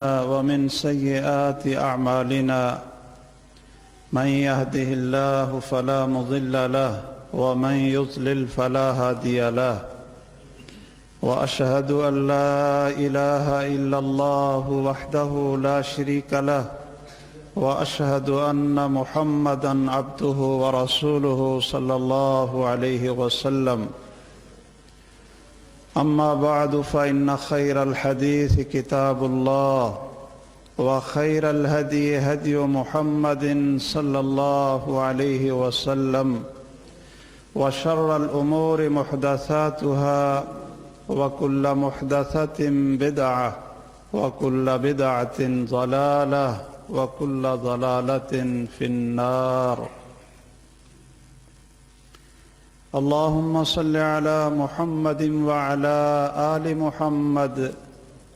ومن سيئات أعمالنا من يهده الله فلا مضل له ومن يضلل فلا هادي له وأشهد أن لا إله إلا الله وحده لا شريك له وأشهد أن محمدًا عبده ورسوله صلى الله عليه وسلم. أما بعد فإن خير الحديث كتاب الله وخير الهدي هدي محمد صلى الله عليه وسلم وشر الأمور محدثاتها وكل محدثة بدعة وكل بدعة ضلالة وكل ضلالة في النار. اللهم صل على محمد وعلى آل محمد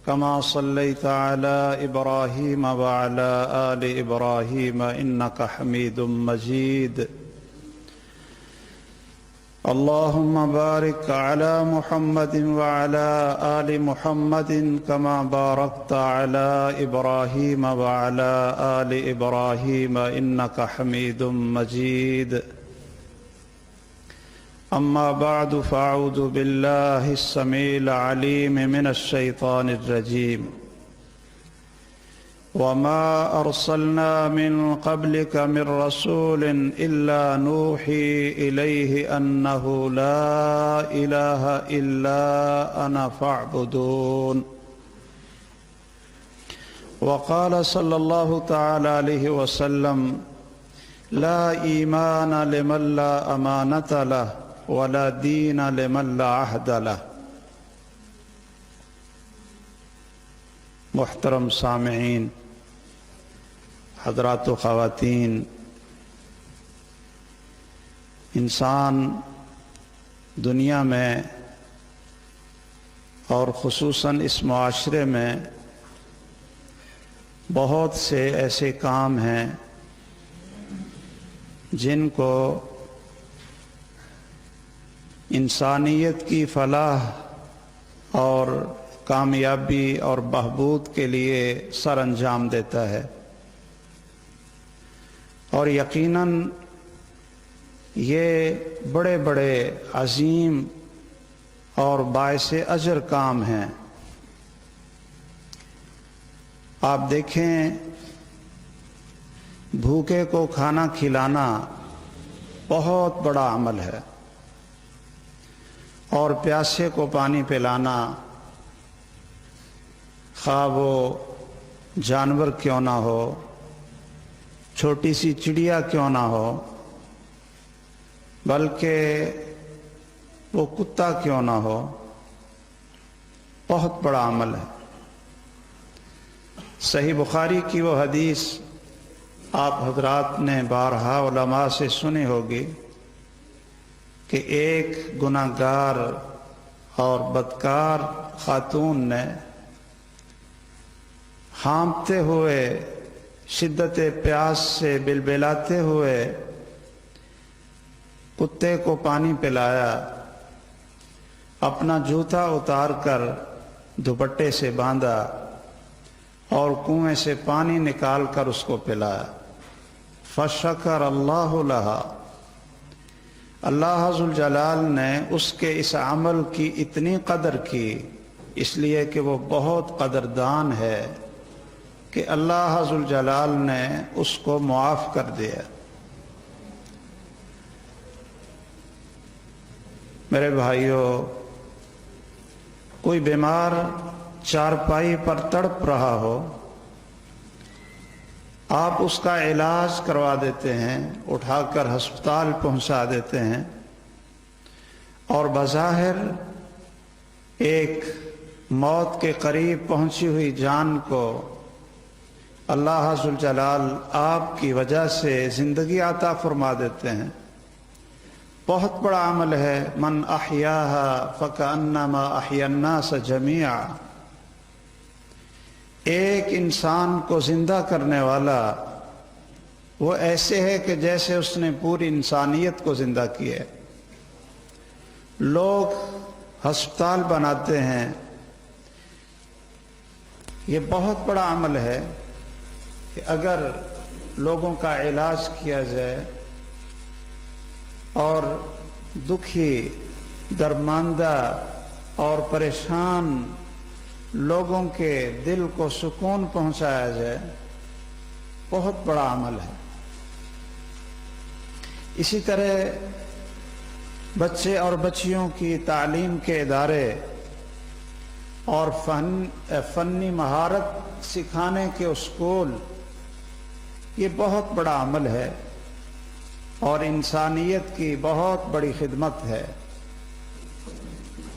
كما صليت على إبراهيم وعلى آل إبراهيم إنك حميد مجيد. اللهم بارك على محمد وعلى آل محمد كما باركت على إبراهيم وعلى آل إبراهيم إنك حميد مجيد. أما بعد فأعوذ بالله السميع العليم من الشيطان الرجيم. وما أرسلنا من قبلك من رسول إلا نوحي إليه أنه لا إله إلا أنا فاعبدون. وقال صلى الله تعالى عليه وسلم: لا إيمان لمن لا أمانة له ولا دین لمن لا عہد لہ. محترم سامعین، حضرات و خواتین، انسان دنیا میں اور خصوصاً اس معاشرے میں بہت سے ایسے کام ہیں جن کو انسانیت کی فلاح اور کامیابی اور بہبود کے لیے سر انجام دیتا ہے، اور یقیناً یہ بڑے بڑے عظیم اور باعث اجر کام ہیں. آپ دیکھیں، بھوکے کو کھانا کھلانا بہت بڑا عمل ہے، اور پیاسے کو پانی پلانا، خواہ وہ جانور کیوں نہ ہو، چھوٹی سی چڑیا کیوں نہ ہو، بلکہ وہ کتا کیوں نہ ہو، بہت بڑا عمل ہے. صحیح بخاری کی وہ حدیث آپ حضرات نے بارہا علماء سے سنی ہوگی کہ ایک گناہگار اور بدکار خاتون نے ہانپتے ہوئے، شدت پیاس سے بلبلاتے ہوئے کتے کو پانی پلایا، اپنا جوتا اتار کر دوپٹے سے باندھا اور کنویں سے پانی نکال کر اس کو پلایا. فشکر اللہ لہا، اللہ ذوالجلال نے اس کے اس عمل کی اتنی قدر کی، اس لیے کہ وہ بہت قدردان ہے کہ اللہ ذوالجلال نے اس کو معاف کر دیا. میرے بھائیوں، کوئی بیمار چارپائی پر تڑپ رہا ہو، آپ اس کا علاج کروا دیتے ہیں، اٹھا کر ہسپتال پہنچا دیتے ہیں، اور بظاہر ایک موت کے قریب پہنچی ہوئی جان کو اللہ ذوالجلال آپ کی وجہ سے زندگی عطا فرما دیتے ہیں. بہت بڑا عمل ہے. من احیاها فکأنما احیا الناس جمیعا. ایک انسان کو زندہ کرنے والا وہ ایسے ہے کہ جیسے اس نے پوری انسانیت کو زندہ کیا ہے. لوگ ہسپتال بناتے ہیں، یہ بہت بڑا عمل ہے کہ اگر لوگوں کا علاج کیا جائے اور دکھی، درماندہ اور پریشان لوگوں کے دل کو سکون پہنچایا جائے، بہت بڑا عمل ہے۔ اسی طرح بچے اور بچیوں کی تعلیم کے ادارے اور فنی مہارت سکھانے کے اسکول، یہ بہت بڑا عمل ہے اور انسانیت کی بہت بڑی خدمت ہے۔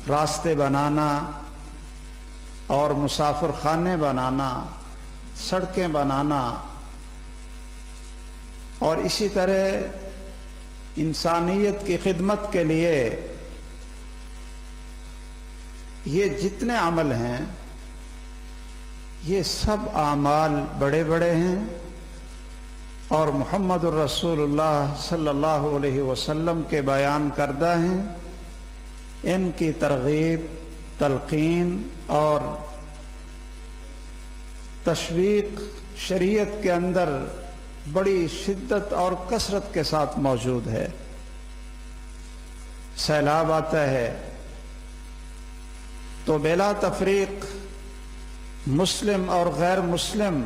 راستے بنانا اور مسافر خانے بنانا، سڑکیں بنانا، اور اسی طرح انسانیت کی خدمت کے لیے یہ جتنے عمل ہیں، یہ سب اعمال بڑے بڑے ہیں اور محمد الرسول اللہ صلی اللہ علیہ وسلم کے بیان کردہ ہیں۔ ان کی ترغیب، تلقین اور تشویق شریعت کے اندر بڑی شدت اور کثرت کے ساتھ موجود ہے۔ سیلاب آتا ہے تو بلا تفریق مسلم اور غیر مسلم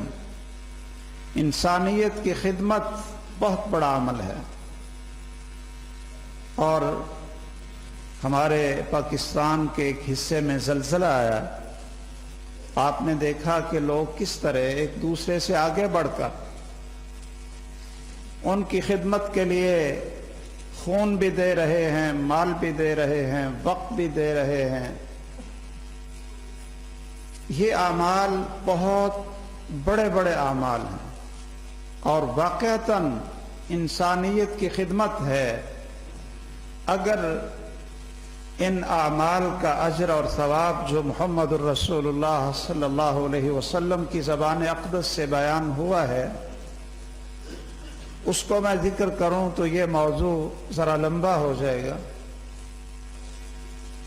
انسانیت کی خدمت بہت بڑا عمل ہے۔ اور ہمارے پاکستان کے ایک حصے میں زلزلہ آیا، آپ نے دیکھا کہ لوگ کس طرح ایک دوسرے سے آگے بڑھ کر ان کی خدمت کے لیے خون بھی دے رہے ہیں، مال بھی دے رہے ہیں، وقت بھی دے رہے ہیں۔ یہ اعمال بہت بڑے بڑے اعمال ہیں اور واقعتاً انسانیت کی خدمت ہے۔ اگر ان اعمال کا اجر اور ثواب جو محمد الرسول اللہ صلی اللہ علیہ وسلم کی زبان اقدس سے بیان ہوا ہے، اس کو میں ذکر کروں تو یہ موضوع ذرا لمبا ہو جائے گا۔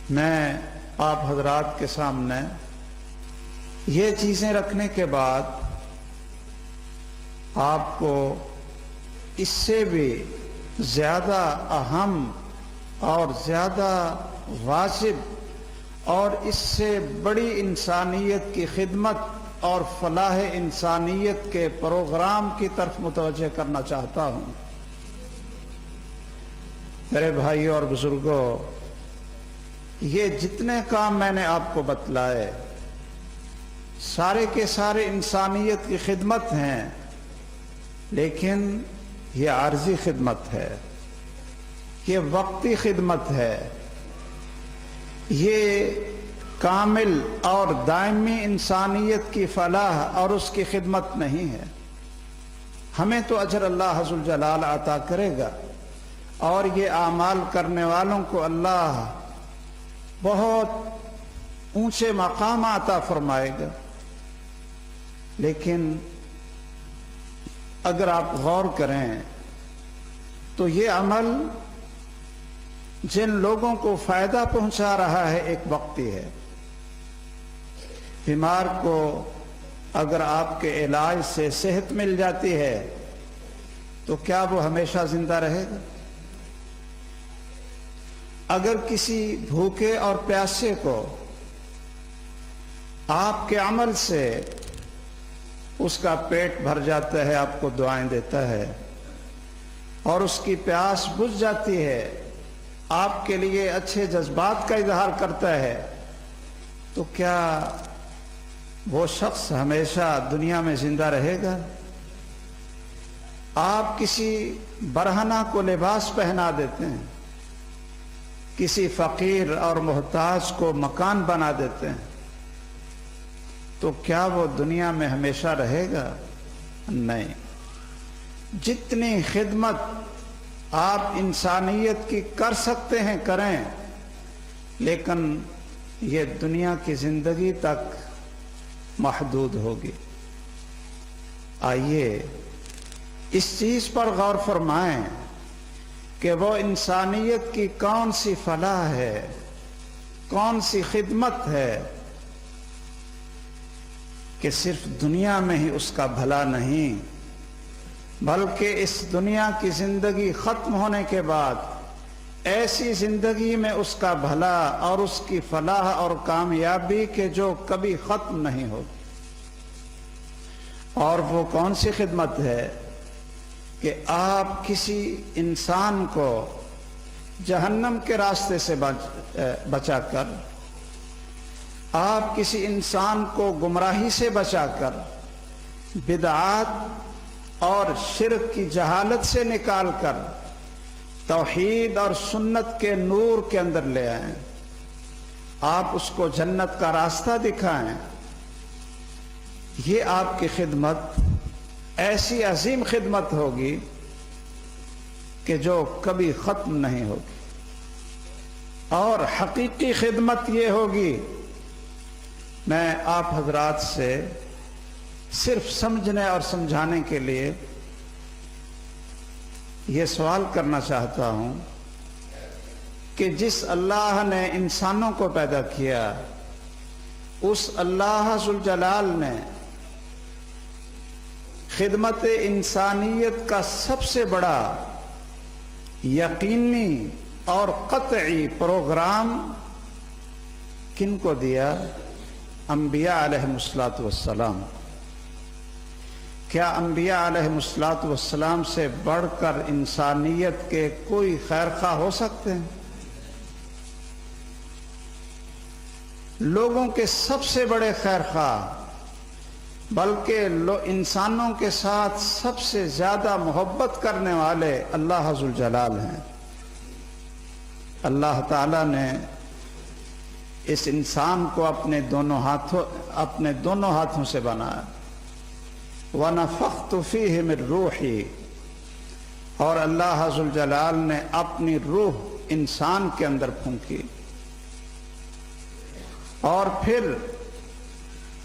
میں آپ حضرات کے سامنے یہ چیزیں رکھنے کے بعد آپ کو اس سے بھی زیادہ اہم اور زیادہ واجب اور اس سے بڑی انسانیت کی خدمت اور فلاح انسانیت کے پروگرام کی طرف متوجہ کرنا چاہتا ہوں۔ میرے بھائیوں اور بزرگوں، یہ جتنے کام میں نے آپ کو بتلائے سارے کے سارے انسانیت کی خدمت ہیں، لیکن یہ عارضی خدمت ہے، یہ وقتی خدمت ہے، یہ کامل اور دائمی انسانیت کی فلاح اور اس کی خدمت نہیں ہے۔ ہمیں تو اجر اللہ عز وجل عطا کرے گا اور یہ اعمال کرنے والوں کو اللہ بہت اونچے مقام عطا فرمائے گا۔ لیکن اگر آپ غور کریں تو یہ عمل جن لوگوں کو فائدہ پہنچا رہا ہے ایک وقتی ہے۔ بیمار کو اگر آپ کے علاج سے صحت مل جاتی ہے تو کیا وہ ہمیشہ زندہ رہے گا؟ اگر کسی بھوکے اور پیاسے کو آپ کے عمل سے اس کا پیٹ بھر جاتا ہے، آپ کو دعائیں دیتا ہے اور اس کی پیاس بجھ جاتی ہے، آپ کے لیے اچھے جذبات کا اظہار کرتا ہے، تو کیا وہ شخص ہمیشہ دنیا میں زندہ رہے گا؟ آپ کسی برہنہ کو لباس پہنا دیتے ہیں، کسی فقیر اور محتاج کو مکان بنا دیتے ہیں، تو کیا وہ دنیا میں ہمیشہ رہے گا؟ نہیں۔ جتنی خدمت آپ انسانیت کی کر سکتے ہیں کریں، لیکن یہ دنیا کی زندگی تک محدود ہوگی۔ آئیے اس چیز پر غور فرمائیں کہ وہ انسانیت کی کون سی فلاح ہے، کون سی خدمت ہے۔ کہ صرف دنیا میں ہی اس کا بھلا نہیں، بلکہ اس دنیا کی زندگی ختم ہونے کے بعد ایسی زندگی میں اس کا بھلا اور اس کی فلاح اور کامیابی کہ جو کبھی ختم نہیں ہوگی۔ اور وہ کون سی خدمت ہے کہ آپ کسی انسان کو جہنم کے راستے سے بچا کر، آپ کسی انسان کو گمراہی سے بچا کر، بدعات اور شرک کی جہالت سے نکال کر توحید اور سنت کے نور کے اندر لے آئیں، آپ اس کو جنت کا راستہ دکھائیں۔ یہ آپ کی خدمت ایسی عظیم خدمت ہوگی کہ جو کبھی ختم نہیں ہوگی، اور حقیقی خدمت یہ ہوگی۔ میں آپ حضرات سے صرف سمجھنے اور سمجھانے کے لیے یہ سوال کرنا چاہتا ہوں کہ جس اللہ نے انسانوں کو پیدا کیا، اس اللہ ذوالجلال نے خدمت انسانیت کا سب سے بڑا یقینی اور قطعی پروگرام کن کو دیا؟ انبیاء علیہم السلام۔ کیا انبیاء علیہم السلام سے بڑھ کر انسانیت کے کوئی خیرخواہ ہو سکتے ہیں؟ لوگوں کے سب سے بڑے خیرخواہ، بلکہ انسانوں کے ساتھ سب سے زیادہ محبت کرنے والے اللہ ذوالجلال ہیں۔ اللہ تعالیٰ نے اس انسان کو اپنے دونوں ہاتھوں سے بنایا۔ وَنَفَخْتُ فِيهِ مِن رُوحِي، اور اللہ ذوالجلال نے اپنی روح انسان کے اندر پھونکی، اور پھر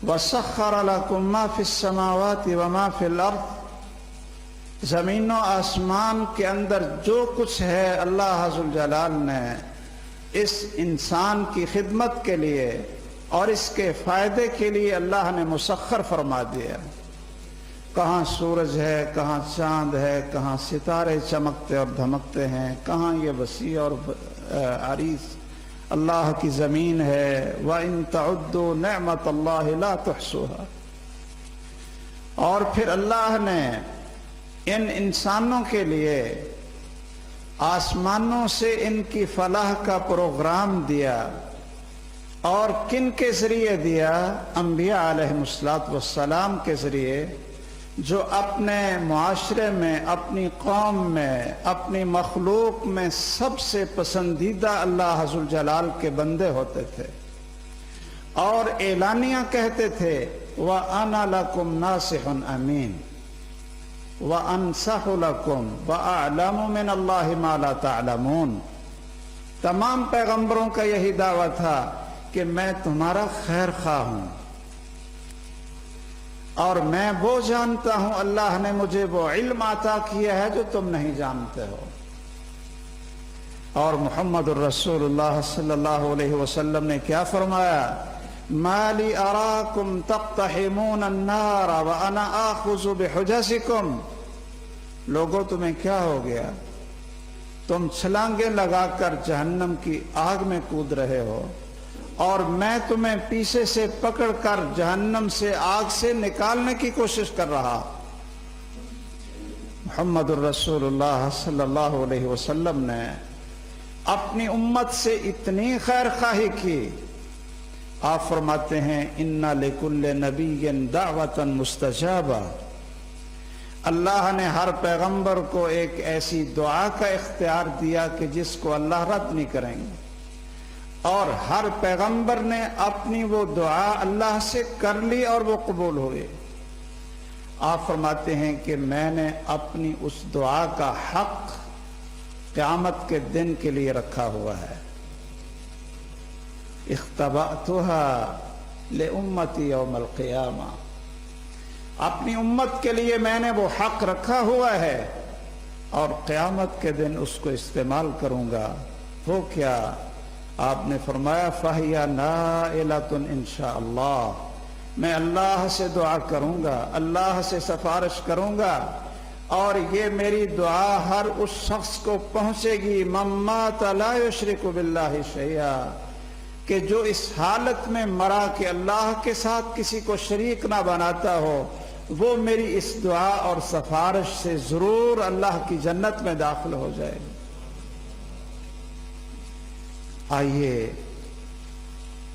وَسَخَّرَ لَكُم مَّا فِي السَّمَاوَاتِ وَمَا فِي الْأَرْضِ، زمین و آسمان کے اندر جو کچھ ہے اللہ ذوالجلال نے اس انسان کی خدمت کے لیے اور اس کے فائدے کے لیے اللہ نے مسخر فرما دیا۔ کہاں سورج ہے، کہاں چاند ہے، کہاں ستارے چمکتے اور دھمکتے ہیں، کہاں یہ وسیع اور عریض اللہ کی زمین ہے۔ وَإِن تَعُدُّوا نِعْمَةَ اللَّهِ لَا تُحْصُوهَا۔ اور پھر اللہ نے ان انسانوں کے لیے آسمانوں سے ان کی فلاح کا پروگرام دیا، اور کن کے ذریعے دیا؟ انبیاء علیہم السلام کے ذریعے، جو اپنے معاشرے میں، اپنی قوم میں، اپنی مخلوق میں سب سے پسندیدہ اللہ ذوالجلال کے بندے ہوتے تھے، اور اعلانیہ کہتے تھے وَأَنَا لَكُمْ نَاصِحٌ أَمِينٌ وَأَنصَحُ لَكُمْ وَأَعْلَمُ مِنَ اللَّهِ مَا لَا تَعْلَمُونَ۔ تمام پیغمبروں کا یہی دعویٰ تھا کہ میں تمہارا خیر خواہ ہوں، اور میں وہ جانتا ہوں، اللہ نے مجھے وہ علم عطا کیا ہے جو تم نہیں جانتے ہو۔ اور محمد الرسول اللہ صلی اللہ علیہ وسلم نے کیا فرمایا؟ مَا لِي أَرَاكُمْ تَقْتَحِمُونَ النَّارَ وَأَنَا آخُذُ بِحُجَزِكُمْ۔ لوگوں تمہیں کیا ہو گیا؟ تم چھلانگیں لگا کر جہنم کی آگ میں کود رہے ہو، اور میں تمہیں پیچھے سے پکڑ کر جہنم سے، آگ سے نکالنے کی کوشش کر رہا۔ محمد الرسول اللہ صلی اللہ علیہ وسلم نے اپنی امت سے اتنی خیر خواہی کی، آپ فرماتے ہیں اِنَّ لِكُلِّ نَبِيٍّ دَعْوَةً مُسْتَجَابَةً۔ اللہ نے ہر پیغمبر کو ایک ایسی دعا کا اختیار دیا کہ جس کو اللہ رد نہیں کریں گے، اور ہر پیغمبر نے اپنی وہ دعا اللہ سے کر لی اور وہ قبول ہوئی۔ آپ فرماتے ہیں کہ میں نے اپنی اس دعا کا حق قیامت کے دن کے لیے رکھا ہوا ہے۔ اختبأتها لأمتی یوم القیامہ، اپنی امت کے لیے میں نے وہ حق رکھا ہوا ہے، اور قیامت کے دن اس کو استعمال کروں گا۔ وہ کیا؟ آپ نے فرمایا فَهِيَ نَائِلَةٌ إِنشَاءَ اللَّهِ، میں اللہ سے دعا کروں گا، اللہ سے سفارش کروں گا، اور یہ میری دعا ہر اس شخص کو پہنچے گی من مات لا یشرک باللہ شیئا، کہ جو اس حالت میں مرا کہ اللہ کے ساتھ کسی کو شریک نہ بناتا ہو، وہ میری اس دعا اور سفارش سے ضرور اللہ کی جنت میں داخل ہو جائے۔ آئیے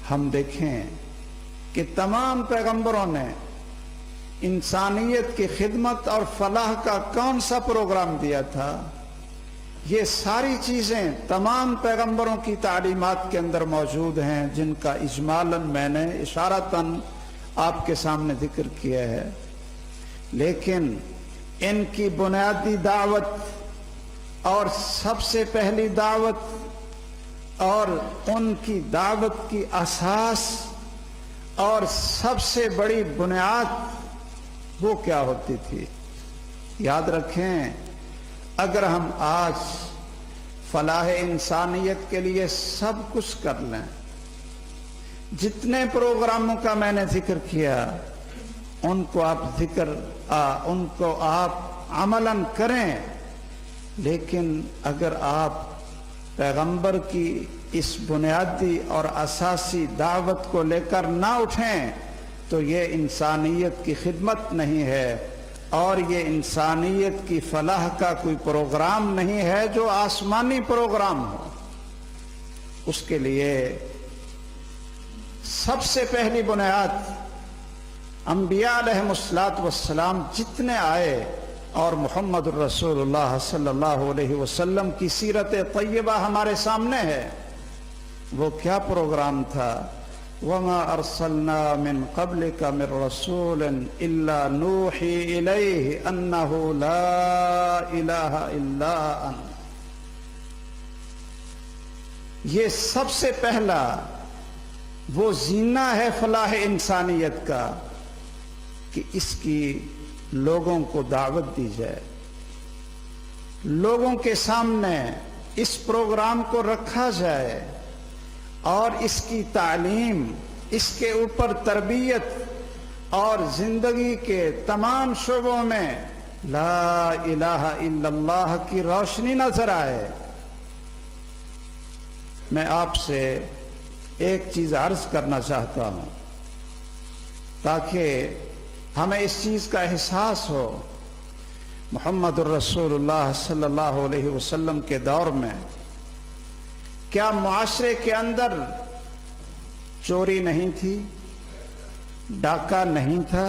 ہم دیکھیں کہ تمام پیغمبروں نے انسانیت کی خدمت اور فلاح کا کون سا پروگرام دیا تھا۔ یہ ساری چیزیں تمام پیغمبروں کی تعلیمات کے اندر موجود ہیں، جن کا اجمالاً میں نے اشارتاً آپ کے سامنے ذکر کیا ہے، لیکن ان کی بنیادی دعوت اور سب سے پہلی دعوت اور ان کی دعوت کی اساس اور سب سے بڑی بنیاد وہ کیا ہوتی تھی؟ یاد رکھیں، اگر ہم آج فلاح انسانیت کے لیے سب کچھ کر لیں، جتنے پروگراموں کا میں نے ذکر کیا ان کو آپ عملاً کریں، لیکن اگر آپ پیغمبر کی اس بنیادی اور اساسی دعوت کو لے کر نہ اٹھیں تو یہ انسانیت کی خدمت نہیں ہے، اور یہ انسانیت کی فلاح کا کوئی پروگرام نہیں ہے جو آسمانی پروگرام ہو۔ اس کے لیے سب سے پہلی بنیاد انبیاء علیہم السلام جتنے آئے اور محمد الرسول اللہ صلی اللہ علیہ وسلم کی سیرت طیبہ ہمارے سامنے ہے، وہ کیا پروگرام تھا؟ وَمَا أَرْسَلْنَا مِن قَبْلِكَ مِن رَسُولٍ إِلَّا نُوحِي إِلَيْهِ أَنَّهُ لَا إِلَهَ إِلَّا أَنَا۔ یہ سب سے پہلا وہ زینہ ہے فلاح انسانیت کا کہ اس کی لوگوں کو دعوت دی جائے، لوگوں کے سامنے اس پروگرام کو رکھا جائے اور اس کی تعلیم، اس کے اوپر تربیت اور زندگی کے تمام شعبوں میں لا الہ الا اللہ کی روشنی نظر آئے۔ میں آپ سے ایک چیز عرض کرنا چاہتا ہوں تاکہ ہمیں اس چیز کا احساس ہو۔ محمد الرسول اللہ صلی اللہ علیہ وسلم کے دور میں کیا معاشرے کے اندر چوری نہیں تھی؟ ڈاکہ نہیں تھا؟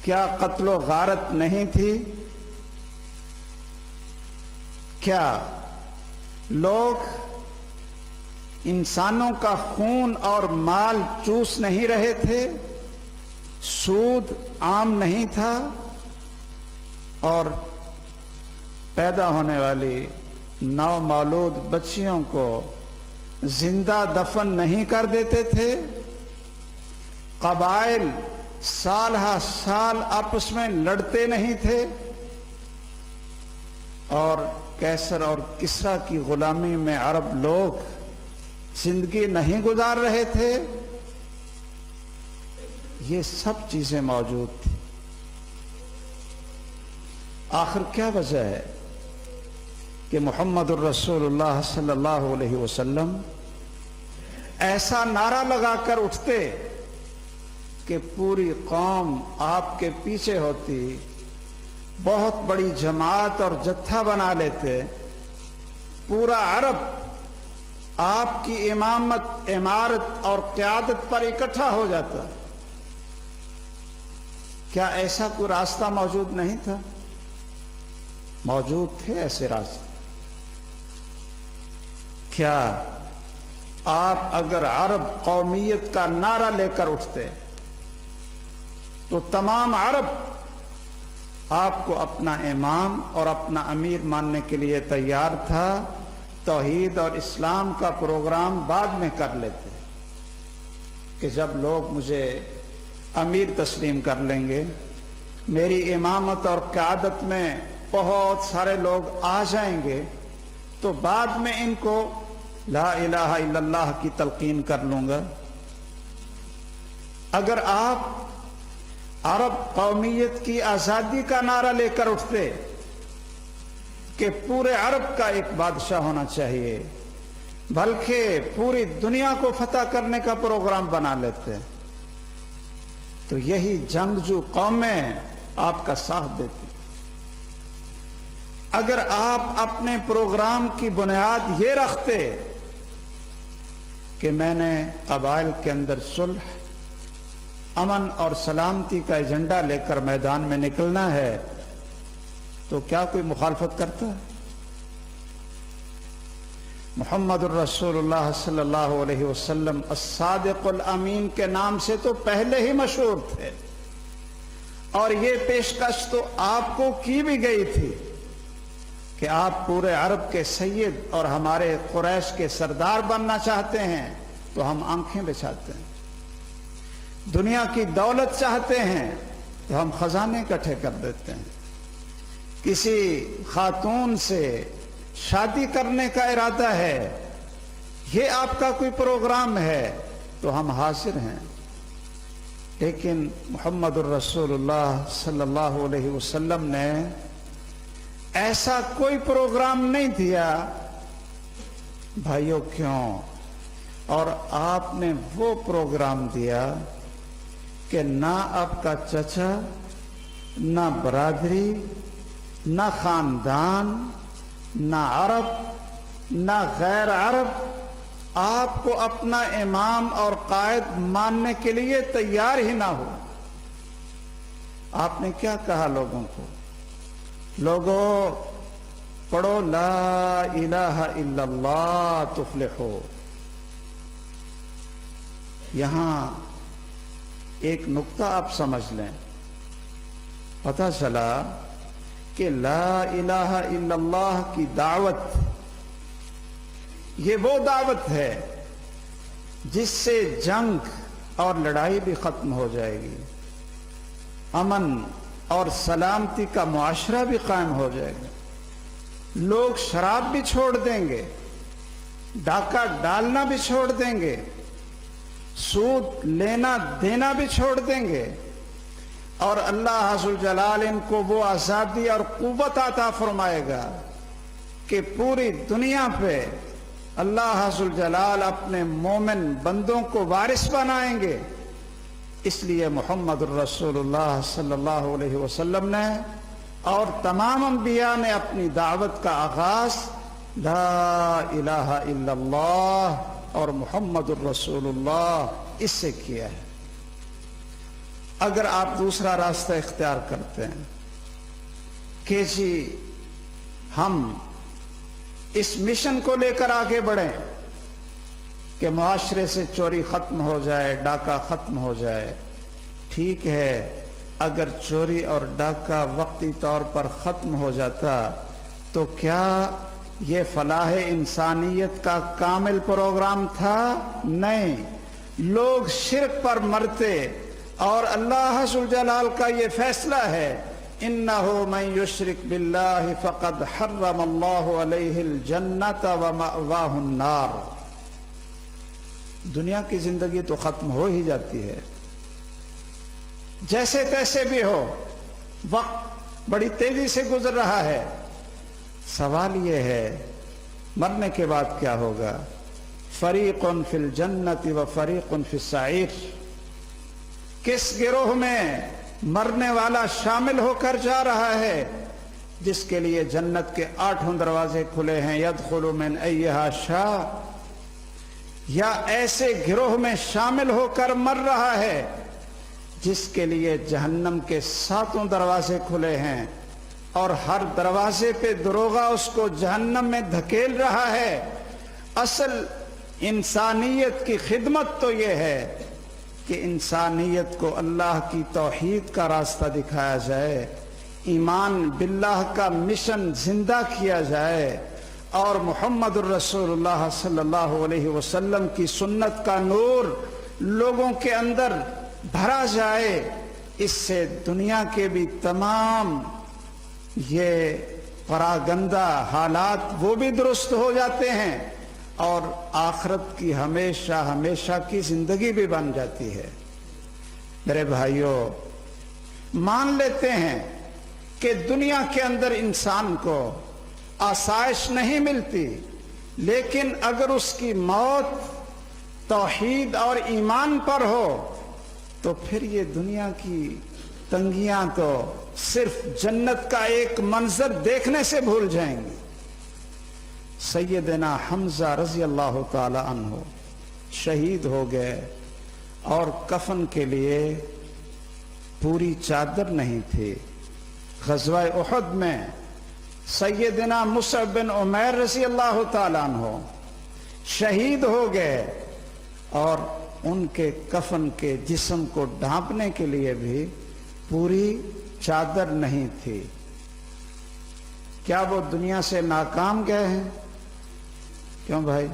کیا قتل و غارت نہیں تھی؟ کیا لوگ انسانوں کا خون اور مال چوس نہیں رہے تھے؟ سود عام نہیں تھا؟ اور پیدا ہونے والی نومولود بچیوں کو زندہ دفن نہیں کر دیتے تھے؟ قبائل سال ہا سال آپس میں لڑتے نہیں تھے؟ اور کیسر اور کسریٰ کی غلامی میں عرب لوگ زندگی نہیں گزار رہے تھے؟ یہ سب چیزیں موجود تھیں۔ آخر کیا وجہ ہے کہ محمد الرسول اللہ صلی اللہ علیہ وسلم ایسا نعرہ لگا کر اٹھتے کہ پوری قوم آپ کے پیچھے ہوتی، بہت بڑی جماعت اور جتھا بنا لیتے، پورا عرب آپ کی امامت، امارت اور قیادت پر اکٹھا ہو جاتا؟ کیا ایسا کوئی راستہ موجود نہیں تھا؟ موجود تھے ایسے راستے۔ کیا آپ اگر عرب قومیت کا نعرہ لے کر اٹھتے تو تمام عرب آپ کو اپنا امام اور اپنا امیر ماننے کے لیے تیار تھا؟ توحید اور اسلام کا پروگرام بعد میں کر لیتے کہ جب لوگ مجھے امیر تسلیم کر لیں گے، میری امامت اور قیادت میں بہت سارے لوگ آ جائیں گے، تو بعد میں ان کو لا الہ الا اللہ کی تلقین کر لوں گا۔ اگر آپ عرب قومیت کی آزادی کا نعرہ لے کر اٹھتے کہ پورے عرب کا ایک بادشاہ ہونا چاہیے، بلکہ پوری دنیا کو فتح کرنے کا پروگرام بنا لیتے، تو یہی جنگجو قومیں آپ کا ساتھ دیتی۔ اگر آپ اپنے پروگرام کی بنیاد یہ رکھتے کہ میں نے قبائل کے اندر صلح، امن اور سلامتی کا ایجنڈا لے کر میدان میں نکلنا ہے، تو کیا کوئی مخالفت کرتا ہے؟ محمد الرسول اللہ صلی اللہ علیہ وسلم الصادق الامین کے نام سے تو پہلے ہی مشہور تھے، اور یہ پیشکش تو آپ کو کی بھی گئی تھی کہ آپ پورے عرب کے سید اور ہمارے قریش کے سردار بننا چاہتے ہیں تو ہم آنکھیں بچھاتے ہیں، دنیا کی دولت چاہتے ہیں تو ہم خزانے اکٹھے کر دیتے ہیں، کسی خاتون سے شادی کرنے کا ارادہ ہے، یہ آپ کا کوئی پروگرام ہے تو ہم حاضر ہیں۔ لیکن محمد الرسول اللہ صلی اللہ علیہ وسلم نے ایسا کوئی پروگرام نہیں دیا بھائیوں، کیوں؟ اور آپ نے وہ پروگرام دیا کہ نہ آپ کا چچا، نہ برادری، نہ خاندان، نہ عرب، نہ غیر عرب آپ کو اپنا امام اور قائد ماننے کے لیے تیار ہی نہ ہو۔ آپ نے کیا کہا لوگوں کو؟ لوگوں پڑھو لا الہ الا اللہ تفلحو۔ یہاں ایک نقطہ آپ سمجھ لیں، پتہ چلا کہ لا الہ الا اللہ کی دعوت، یہ وہ دعوت ہے جس سے جنگ اور لڑائی بھی ختم ہو جائے گی، امن اور سلامتی کا معاشرہ بھی قائم ہو جائے گا، لوگ شراب بھی چھوڑ دیں گے، ڈاکہ ڈالنا بھی چھوڑ دیں گے، سود لینا دینا بھی چھوڑ دیں گے، اور اللہ ذو الجلال ان کو وہ آزادی اور قوت عطا فرمائے گا کہ پوری دنیا پہ اللہ ذو الجلال اپنے مومن بندوں کو وارث بنائیں گے۔ اس لیے محمد الرسول اللہ صلی اللہ علیہ وسلم نے اور تمام انبیاء نے اپنی دعوت کا آغاز لا الہ الا اللہ اور محمد الرسول اللہ اس سے کیا ہے۔ اگر آپ دوسرا راستہ اختیار کرتے ہیں کہ جی ہم اس مشن کو لے کر آگے بڑھیں کہ معاشرے سے چوری ختم ہو جائے، ڈاکہ ختم ہو جائے، ٹھیک ہے، اگر چوری اور ڈاکہ وقتی طور پر ختم ہو جاتا تو کیا یہ فلاح انسانیت کا کامل پروگرام تھا؟ نہیں، لوگ شرک پر مرتے، اور اللہ ذو الجلال کا یہ فیصلہ ہے انہو من یشرک باللہ فقد حرم اللہ علیہ الجنت ومأواہ النار۔ دنیا کی زندگی تو ختم ہو ہی جاتی ہے، جیسے تیسے بھی ہو، وقت بڑی تیزی سے گزر رہا ہے، سوال یہ ہے مرنے کے بعد کیا ہوگا؟ فریق فی الجنت و فریق فی السعیر۔ کس گروہ میں مرنے والا شامل ہو کر جا رہا ہے جس کے لیے جنت کے 8 دروازے کھلے ہیں، یدخل من ایہا شاء، یا ایسے گروہ میں شامل ہو کر مر رہا ہے جس کے لیے جہنم کے 7 دروازے کھلے ہیں اور ہر دروازے پہ دروغہ اس کو جہنم میں دھکیل رہا ہے۔ اصل انسانیت کی خدمت تو یہ ہے کہ انسانیت کو اللہ کی توحید کا راستہ دکھایا جائے، ایمان باللہ کا مشن زندہ کیا جائے، اور محمد الرسول اللہ صلی اللہ علیہ وسلم کی سنت کا نور لوگوں کے اندر بھرا جائے۔ اس سے دنیا کے بھی تمام یہ پراگندہ حالات وہ بھی درست ہو جاتے ہیں، اور آخرت کی ہمیشہ ہمیشہ کی زندگی بھی بن جاتی ہے۔ میرے بھائیوں، مان لیتے ہیں کہ دنیا کے اندر انسان کو آسائش نہیں ملتی، لیکن اگر اس کی موت توحید اور ایمان پر ہو تو پھر یہ دنیا کی تنگیاں تو صرف جنت کا ایک منظر دیکھنے سے بھول جائیں گے۔ سیدنا حمزہ رضی اللہ تعالی عنہ شہید ہو گئے اور کفن کے لیے پوری چادر نہیں تھی۔ غزوہ احد میں سیدنا مصعب بن عمیر رضی اللہ تعالیٰ عنہ شہید ہو گئے اور ان کے کفن کے جسم کو ڈھانپنے کے لیے بھی پوری چادر نہیں تھی۔ کیا وہ دنیا سے ناکام گئے ہیں؟ کیوں بھائی؟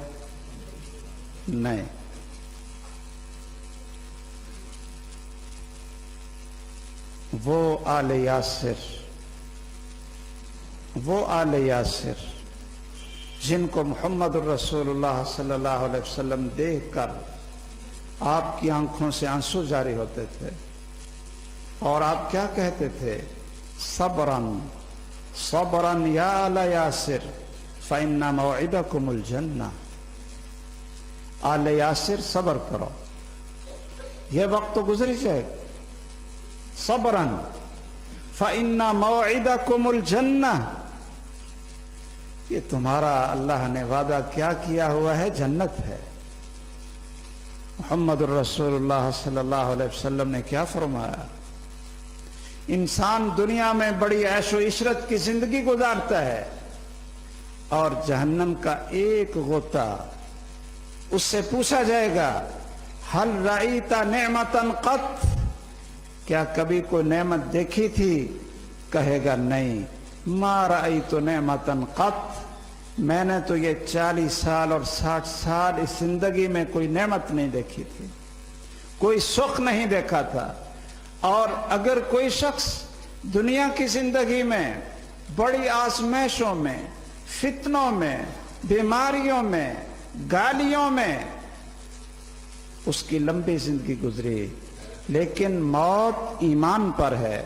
نہیں۔ وہ آل یاسر جن کو محمد الرسول اللہ صلی اللہ علیہ وسلم دیکھ کر آپ کی آنکھوں سے آنسو جاری ہوتے تھے، اور آپ کیا کہتے تھے؟ صبراً صبراً یا آل یاسر فإن موعدکم الجنہ۔ آل یاسر صبر کرو، یہ وقت تو گزر جائے گا۔ صبراً فإن موعدکم الجنہ، یہ تمہارا اللہ نے وعدہ کیا کیا ہوا ہے؟ جنت ہے۔ محمد الرسول اللہ صلی اللہ علیہ وسلم نے کیا فرمایا؟ انسان دنیا میں بڑی عیش و عشرت کی زندگی گزارتا ہے اور جہنم کا ایک غوطہ، اس سے پوچھا جائے گا ہل رأیت نعمتا قط، کیا کبھی کوئی نعمت دیکھی تھی؟ کہے گا نہیں، ما رأیت نعمتا قط، میں نے تو یہ 40 سال اور 60 سال اس زندگی میں کوئی نعمت نہیں دیکھی تھی، کوئی سکھ نہیں دیکھا تھا۔ اور اگر کوئی شخص دنیا کی زندگی میں بڑی آزمائشوں میں، فتنوں میں، بیماریوں میں، گالیوں میں اس کی لمبی زندگی گزری، لیکن موت ایمان پر ہے،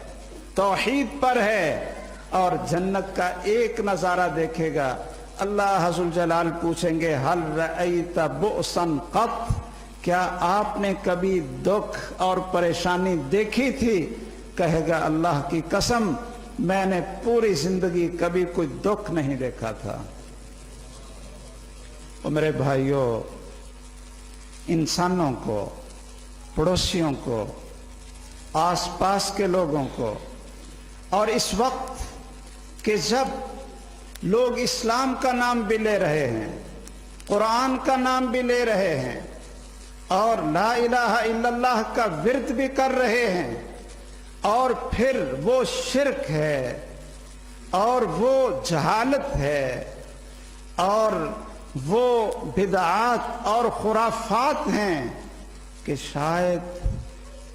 توحید پر ہے، اور جنت کا ایک نظارہ دیکھے گا، اللہ عز و جلال پوچھیں گے حل رأیت بؤسا قط، کیا آپ نے کبھی دکھ اور پریشانی دیکھی تھی؟ کہے گا اللہ کی قسم میں نے پوری زندگی کبھی کوئی دکھ نہیں دیکھا تھا۔ اور میرے بھائیوں، انسانوں کو، پڑوسیوں کو، آس پاس کے لوگوں کو، اور اس وقت کہ جب لوگ اسلام کا نام بھی لے رہے ہیں، قرآن کا نام بھی لے رہے ہیں، اور لا الہ الا اللہ کا ورد بھی کر رہے ہیں، اور پھر وہ شرک ہے اور وہ جہالت ہے اور وہ بدعات اور خرافات ہیں کہ شاید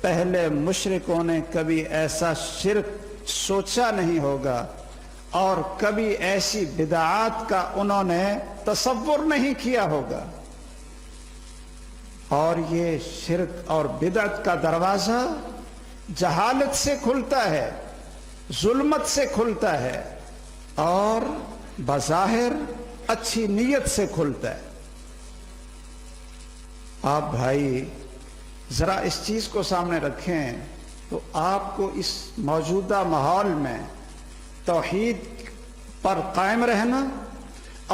پہلے مشرکوں نے کبھی ایسا شرک سوچا نہیں ہوگا اور کبھی ایسی بدعات کا انہوں نے تصور نہیں کیا ہوگا، اور یہ شرک اور بدعت کا دروازہ جہالت سے کھلتا ہے، ظلمت سے کھلتا ہے، اور بظاہر اچھی نیت سے کھلتا ہے۔ آپ بھائی ذرا اس چیز کو سامنے رکھیں تو آپ کو اس موجودہ ماحول میں توحید پر قائم رہنا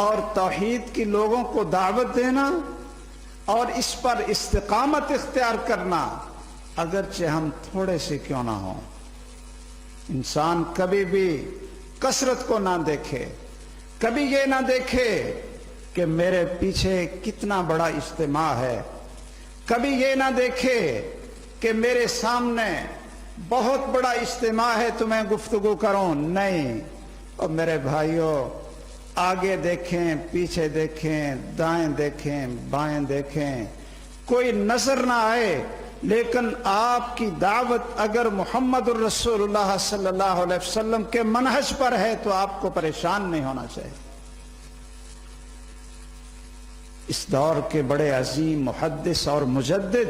اور توحید کی لوگوں کو دعوت دینا اور اس پر استقامت اختیار کرنا، اگرچہ ہم تھوڑے سے کیوں نہ ہوں۔ انسان کبھی بھی کثرت کو نہ دیکھے، کبھی یہ نہ دیکھے کہ میرے پیچھے کتنا بڑا اجتماع ہے، کبھی یہ نہ دیکھے کہ میرے سامنے بہت بڑا اجتماع ہے تو میں گفتگو کروں، نہیں۔ اور میرے بھائیوں، آگے دیکھیں، پیچھے دیکھیں، دائیں دیکھیں، بائیں دیکھیں، کوئی نظر نہ آئے، لیکن آپ کی دعوت اگر محمد الرسول اللہ صلی اللہ علیہ وسلم کے منہج پر ہے تو آپ کو پریشان نہیں ہونا چاہیے۔ اس دور کے بڑے عظیم محدث اور مجدد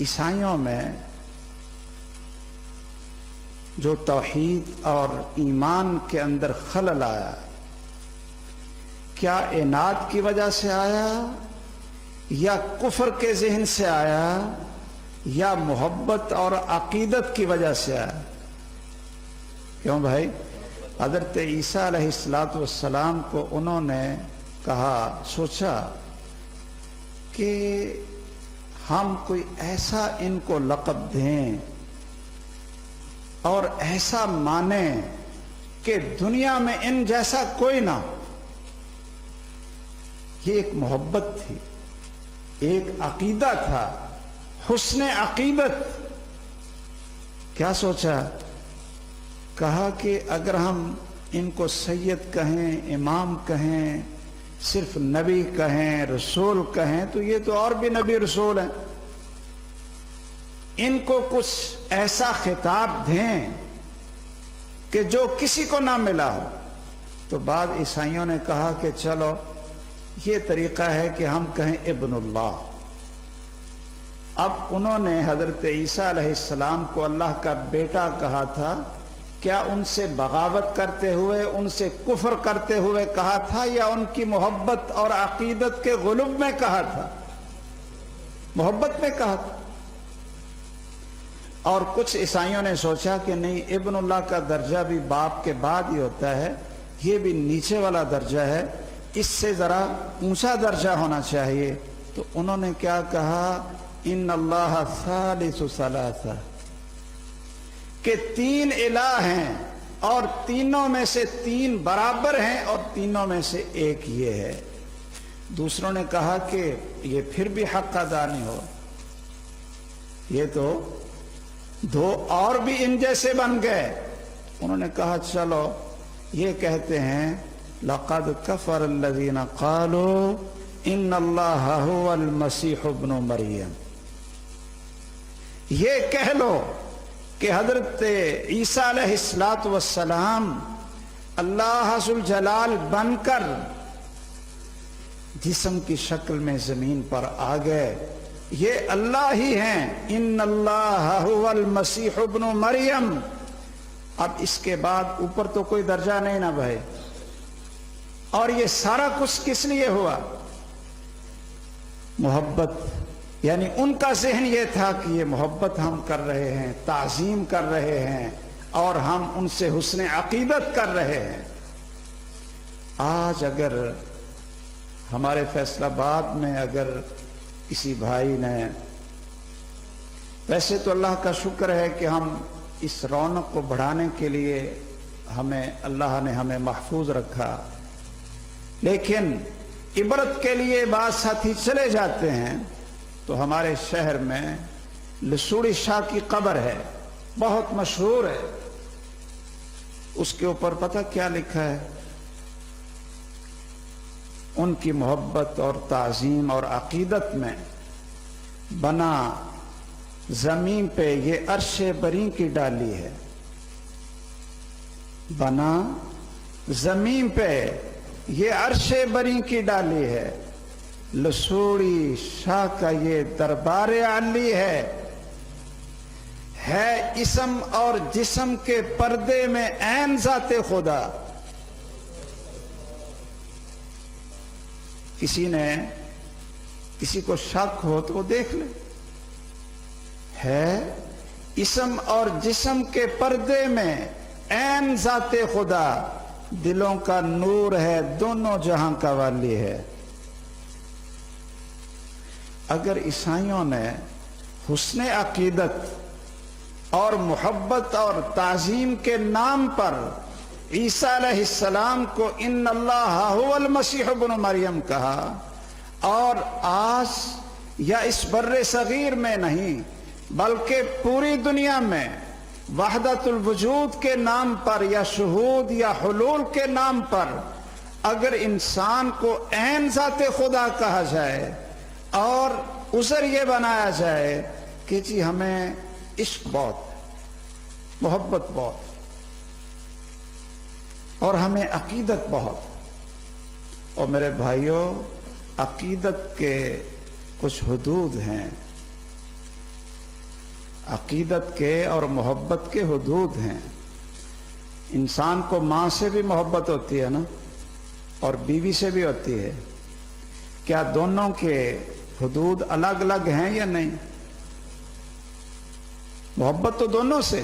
عیسائیوں میں جو توحید اور ایمان کے اندر خلل آیا، کیا عناد کی وجہ سے آیا یا کفر کے ذہن سے آیا یا محبت اور عقیدت کی وجہ سے آیا؟ کیوں بھائی؟ حضرت عیسیٰ علیہ السلام کو انہوں نے کہا، سوچا کہ ہم کوئی ایسا ان کو لقب دیں اور ایسا مانیں کہ دنیا میں ان جیسا کوئی نہ ہو۔ یہ ایک محبت تھی، ایک عقیدہ تھا، حسن عقیدت۔ کیا سوچا؟ کہا کہ اگر ہم ان کو سید کہیں، امام کہیں، صرف نبی کہیں، رسول کہیں، تو یہ تو اور بھی نبی رسول ہیں۔ ان کو کچھ ایسا خطاب دیں کہ جو کسی کو نہ ملا ہو۔ تو بعض عیسائیوں نے کہا کہ چلو یہ طریقہ ہے کہ ہم کہیں ابن اللہ۔ اب انہوں نے حضرت عیسیٰ علیہ السلام کو اللہ کا بیٹا کہا تھا، کیا ان سے بغاوت کرتے ہوئے، ان سے کفر کرتے ہوئے کہا تھا یا ان کی محبت اور عقیدت کے غلب میں کہا تھا؟ محبت میں کہا تھا۔ اور کچھ عیسائیوں نے سوچا کہ نہیں، ابن اللہ کا درجہ بھی باپ کے بعد ہی ہوتا ہے، یہ بھی نیچے والا درجہ ہے، اس سے ذرا اونچا درجہ ہونا چاہیے۔ تو انہوں نے کیا کہا؟ ان اللہ ثالث ثلاثہ، کہ تین الہ ہیں اور تینوں میں سے تین برابر ہیں اور تینوں میں سے ایک یہ ہے۔ دوسروں نے کہا کہ یہ پھر بھی حق ادا نہیں ہو، یہ تو دو اور بھی ان جیسے بن گئے۔ انہوں نے کہا چلو یہ کہتے ہیں لقد کفر الذین قالوا ان اللہ هو المسیح ابن مریم، یہ کہہ لو کہ حضرت عیسیٰ علیہ السلام اللہ ذوالجلال بن کر جسم کی شکل میں زمین پر آ گئے، یہ اللہ ہی ہیں، ان اللہ هو المسیح ابن مریم۔ اب اس کے بعد اوپر تو کوئی درجہ نہیں نا بھائی۔ اور یہ سارا کچھ کس لیے ہوا؟ محبت، یعنی ان کا ذہن یہ تھا کہ یہ محبت ہم کر رہے ہیں، تعظیم کر رہے ہیں اور ہم ان سے حسن عقیدت کر رہے ہیں۔ آج اگر ہمارے فیصل آباد میں اگر کسی بھائی نے، ویسے تو اللہ کا شکر ہے کہ ہم اس رونق کو بڑھانے کے لیے اللہ نے ہمیں محفوظ رکھا، لیکن عبرت کے لیے بعض ساتھی چلے جاتے ہیں تو ہمارے شہر میں لسوڑی شاہ کی قبر ہے، بہت مشہور ہے۔ اس کے اوپر پتہ کیا لکھا ہے؟ ان کی محبت اور تعظیم اور عقیدت میں بنا زمین پہ یہ عرش بری کی ڈالی ہے، بنا زمین پہ یہ عرش بری کی ڈالی ہے، لسوڑی شاہ کا یہ دربار عالی ہے اسم اور جسم کے پردے میں عین ذات خدا۔ کسی کو شک ہو تو وہ دیکھ لے، ہے اسم اور جسم کے پردے میں عین ذات خدا، دلوں کا نور ہے، دونوں جہاں کا والی ہے۔ اگر عیسائیوں نے حسن عقیدت اور محبت اور تعظیم کے نام پر عیسیٰ علیہ السلام کو ان اللہ هو المسیح ابن مریم کہا، اور آج یا اس بر صغیر میں نہیں بلکہ پوری دنیا میں وحدت الوجود کے نام پر یا شہود یا حلول کے نام پر اگر انسان کو عین ذات خدا کہا جائے اور عذر یہ بنایا جائے کہ جی ہمیں عشق بہت، محبت بہت اور ہمیں عقیدت بہت، اور میرے بھائیوں عقیدت کے کچھ حدود ہیں، عقیدت کے اور محبت کے حدود ہیں. انسان کو ماں سے بھی محبت ہوتی ہے نا، اور بیوی سے بھی ہوتی ہے. کیا دونوں کے حدود الگ الگ ہیں یا نہیں؟ محبت تو دونوں سے،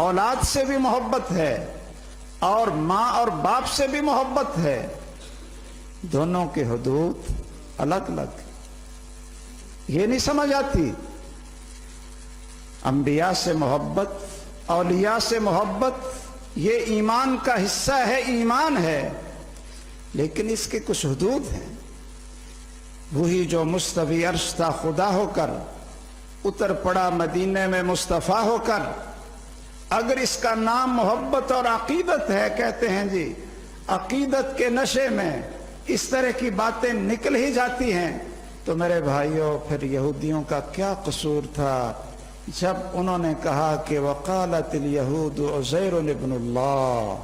اولاد سے بھی محبت ہے اور ماں اور باپ سے بھی محبت ہے. دونوں کے حدود الگ الگ. یہ نہیں سمجھ آتی. انبیاء سے محبت، اولیاء سے محبت، یہ ایمان کا حصہ ہے، ایمان ہے، لیکن اس کے کچھ حدود ہیں. وہی جو مستوی عرش تھا خدا ہو کر اتر پڑا مدینے میں مصطفیٰ ہو کر، اگر اس کا نام محبت اور عقیدت ہے، کہتے ہیں جی عقیدت کے نشے میں اس طرح کی باتیں نکل ہی جاتی ہیں، تو میرے بھائیوں پھر یہودیوں کا کیا قصور تھا جب انہوں نے کہا کہ وقالت الیہود عزیر ابن اللہ،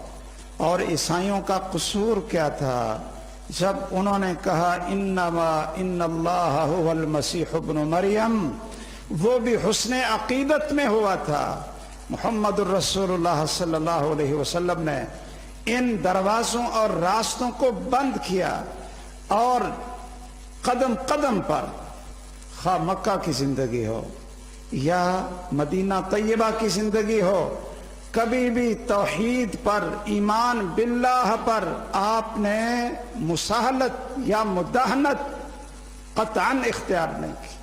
اور عیسائیوں کا قصور کیا تھا جب انہوں نے کہا انما ان اللہ هو المسیح ابن مریم. وہ بھی حسن عقیدت میں ہوا تھا. محمد الرسول اللہ صلی اللہ علیہ وسلم نے ان دروازوں اور راستوں کو بند کیا، اور قدم قدم پر، خواہ مکہ کی زندگی ہو یا مدینہ طیبہ کی زندگی ہو، کبھی بھی توحید پر، ایمان باللہ پر آپ نے مساہلت یا مداہنت قطعاً اختیار نہیں کی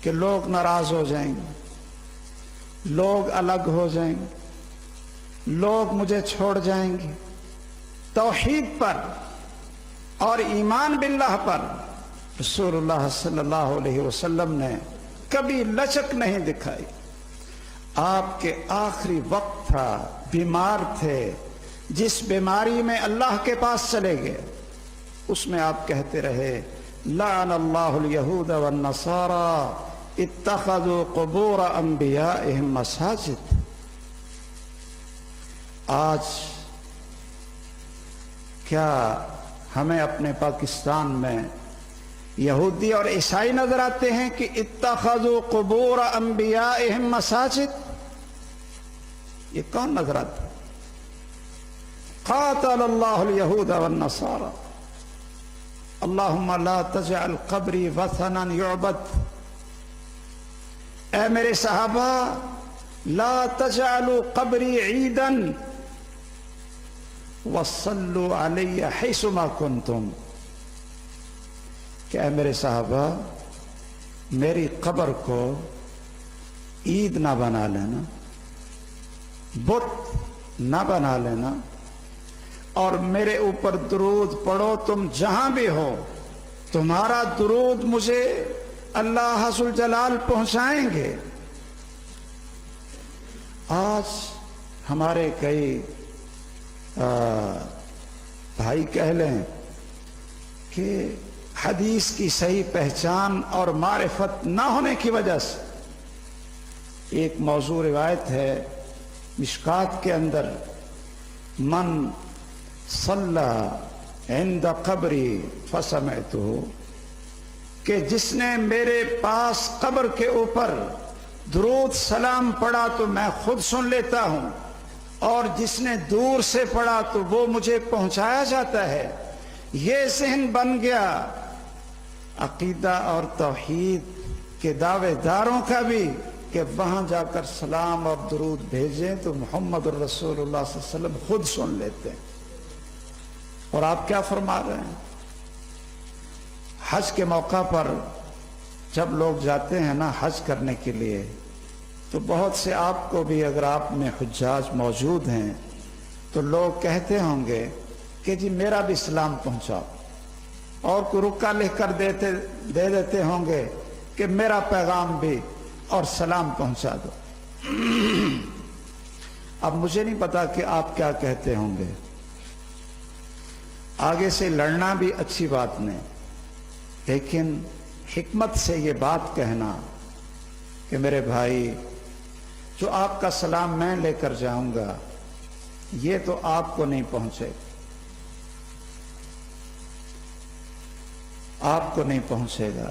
کہ لوگ ناراض ہو جائیں گے، لوگ الگ ہو جائیں گے، لوگ مجھے چھوڑ جائیں گے. توحید پر اور ایمان باللہ پر رسول اللہ صلی اللہ علیہ وسلم نے کبھی لچک نہیں دکھائی. آپ کے آخری وقت تھا، بیمار تھے، جس بیماری میں اللہ کے پاس چلے گئے اس میں آپ کہتے رہے لعن اللہ الیہود والنصارى اتخذوا قبور انبیائہم مساجد. آج کیا ہمیں اپنے پاکستان میں یہودی اور عیسائی نظر آتے ہیں کہ اتخذوا قبور انبیائہم مساجد؟ یہ کون نظر آتا ہے؟ قاتل اللہ الیہود والنصارى اللہم لا تجعل قبری وثنا یعبد. اے میرے صحابہ، لا تجعلوا قبری عیدا وصلوا علی حیثما کنتم. کہ اے میرے صحابہ، میری قبر کو عید نہ بنا لینا، بت نہ بنا لینا، اور میرے اوپر درود پڑھو تم جہاں بھی ہو. تمہارا درود مجھے اللہ ذو الجلال پہنچائیں گے. آج ہمارے کئی بھائی کہہ لیں کہ حدیث کی صحیح پہچان اور معرفت نہ ہونے کی وجہ سے، ایک موضوع روایت ہے مشکات کے اندر، من صلی عند قبری فسمعتہ، کہ جس نے میرے پاس قبر کے اوپر درود سلام پڑھا تو میں خود سن لیتا ہوں، اور جس نے دور سے پڑھا تو وہ مجھے پہنچایا جاتا ہے. یہ ذہن بن گیا عقیدہ اور توحید کے دعوے داروں کا بھی کہ وہاں جا کر سلام اور درود بھیجیں تو محمد الرسول اللہ صلی اللہ علیہ وسلم خود سن لیتے ہیں. اور آپ کیا فرما رہے ہیں؟ حج کے موقع پر جب لوگ جاتے ہیں نا حج کرنے کے لیے، تو بہت سے، آپ کو بھی اگر آپ میں حجاج موجود ہیں تو لوگ کہتے ہوں گے کہ جی میرا بھی سلام پہنچاؤ، اور کوئی رکا لکھ کر دے دیتے ہوں گے کہ میرا پیغام بھی اور سلام پہنچا دو. اب مجھے نہیں پتا کہ آپ کیا کہتے ہوں گے. آگے سے لڑنا بھی اچھی بات نہیں، لیکن حکمت سے یہ بات کہنا کہ میرے بھائی، جو آپ کا سلام میں لے کر جاؤں گا یہ تو آپ کو نہیں پہنچے، آپ کو نہیں پہنچے گا،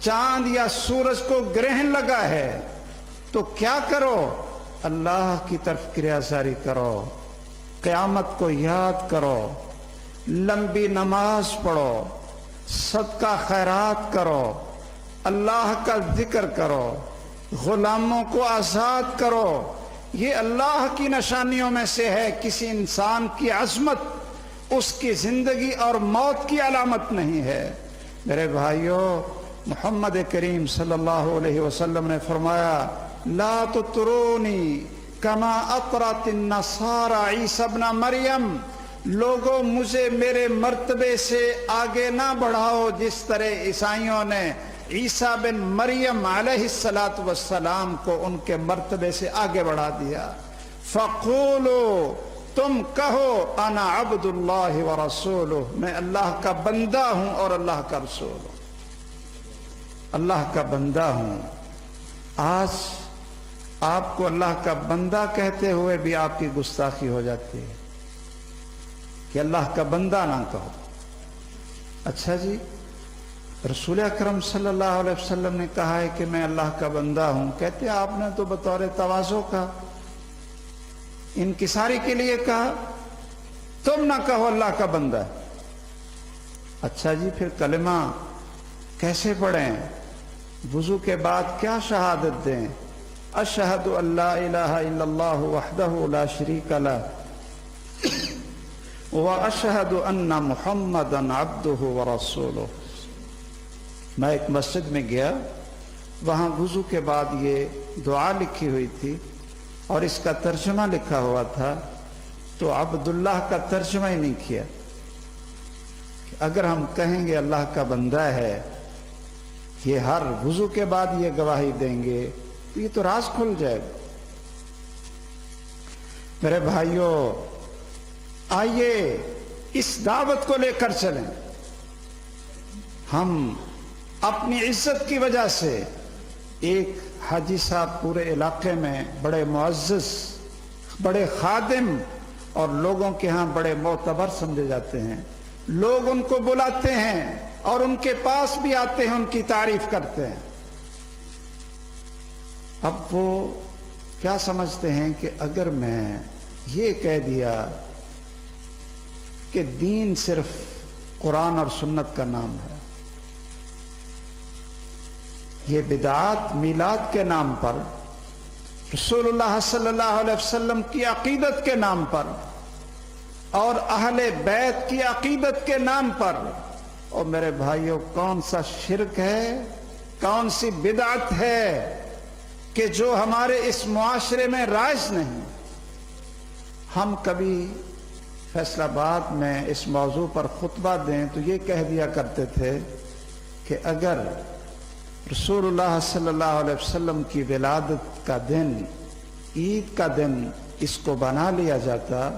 چاند یا سورج کو گرہن لگا ہے تو کیا کرو؟ اللہ کی طرف کریا ساری کرو، قیامت کو یاد کرو، لمبی نماز پڑھو، صدقہ خیرات کرو، اللہ کا ذکر کرو، غلاموں کو آزاد کرو۔ یہ اللہ کی نشانیوں میں سے ہے۔ کسی انسان کی عظمت اس کی زندگی اور موت کی علامت نہیں ہے۔ میرے بھائیوں، محمد کریم صلی اللہ علیہ وسلم نے فرمایا لا تطرونی کما اطرت النصارى عیسی ابن مریم، لوگوں مجھے میرے مرتبے سے آگے نہ بڑھاؤ جس طرح عیسائیوں نے عیسیٰ بن مریم علیہ السلام کو ان کے مرتبے سے آگے بڑھا دیا۔ فقولو، تم کہو انا عبد اللہ ورسولہ، میں اللہ کا بندہ ہوں اور اللہ کا رسول ہوں، اللہ کا بندہ ہوں۔ آج آپ کو اللہ کا بندہ کہتے ہوئے بھی آپ کی گستاخی ہو جاتی ہے کہ اللہ کا بندہ نہ کہو۔ اچھا جی، رسول اکرم صلی اللہ علیہ وسلم نے کہا ہے کہ میں اللہ کا بندہ ہوں، کہتے ہیں آپ نے تو بطور تواضع کا انکساری کے لیے کہا، تم نہ کہو اللہ کا بندہ ہے۔ اچھا جی، پھر کلمہ کیسے پڑھیں؟ وضو کے بعد کیا شہادت دیں؟ اشہد ان لا الہ الا اللہ وحدہ لا شریک لہ واشہد ان محمدا عبدہ ورسولہ۔ میں ایک مسجد میں گیا، وہاں وضو کے بعد یہ دعا لکھی ہوئی تھی اور اس کا ترجمہ لکھا ہوا تھا، تو عبداللہ کا ترجمہ ہی نہیں کیا۔ اگر ہم کہیں گے اللہ کا بندہ ہے، یہ ہر وضو کے بعد یہ گواہی دیں گے تو یہ تو راز کھل جائے گا۔ میرے بھائیوں، آئیے اس دعوت کو لے کر چلیں۔ ہم اپنی عزت کی وجہ سے، ایک حاجی صاحب پورے علاقے میں بڑے معزز، بڑے خادم اور لوگوں کے ہاں بڑے معتبر سمجھے جاتے ہیں، لوگ ان کو بلاتے ہیں اور ان کے پاس بھی آتے ہیں، ان کی تعریف کرتے ہیں۔ اب وہ کیا سمجھتے ہیں کہ اگر میں یہ کہہ دیا کہ دین صرف قرآن اور سنت کا نام ہے، یہ بدعات میلاد کے نام پر، رسول اللہ صلی اللہ علیہ وسلم کی عقیدت کے نام پر اور اہل بیت کی عقیدت کے نام پر، اور میرے بھائیوں کون سا شرک ہے، کون سی بدعت ہے کہ جو ہمارے اس معاشرے میں رائج نہیں۔ ہم کبھی فیصل آباد میں اس موضوع پر خطبہ دیں تو یہ کہہ دیا کرتے تھے کہ اگر رسول اللہ صلی اللہ علیہ وسلم کی ولادت کا دن، عید کا دن اس کو بنا لیا جاتا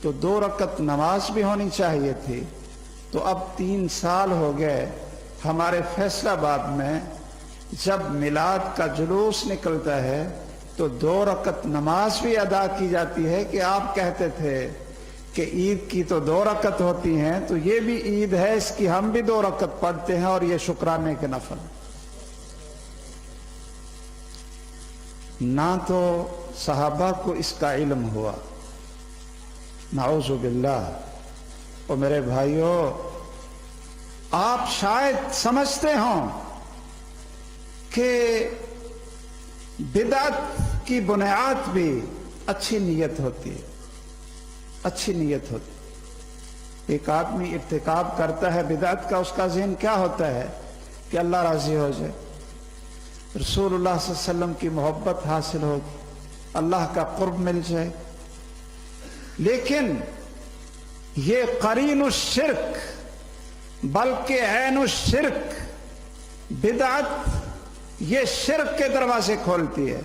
تو 2 رکعت نماز بھی ہونی چاہیے تھی۔ تو اب 3 سال ہو گئے ہمارے فیصل آباد میں جب میلاد کا جلوس نکلتا ہے تو 2 رکعت نماز بھی ادا کی جاتی ہے کہ آپ کہتے تھے کہ عید کی تو 2 رکعت ہوتی ہیں، تو یہ بھی عید ہے، اس کی ہم بھی 2 رکعت پڑھتے ہیں اور یہ شکرانے کے نفل۔ نہ تو صحابہ کو اس کا علم ہوا، نعوذ باللہ۔ اور میرے بھائیوں، آپ شاید سمجھتے ہوں کہ بدعت کی بنیاد بھی اچھی نیت ہوتی ہے، اچھی نیت ہوتی۔ ایک آدمی ارتکاب کرتا ہے بدعت کا، اس کا ذہن کیا ہوتا ہے کہ اللہ راضی ہو جائے، رسول اللہ صلی اللہ علیہ وسلم کی محبت حاصل ہوگی، اللہ کا قرب مل جائے۔ لیکن یہ قرین الشرک بلکہ عین الشرک، بدعت یہ شرک کے دروازے کھولتی ہے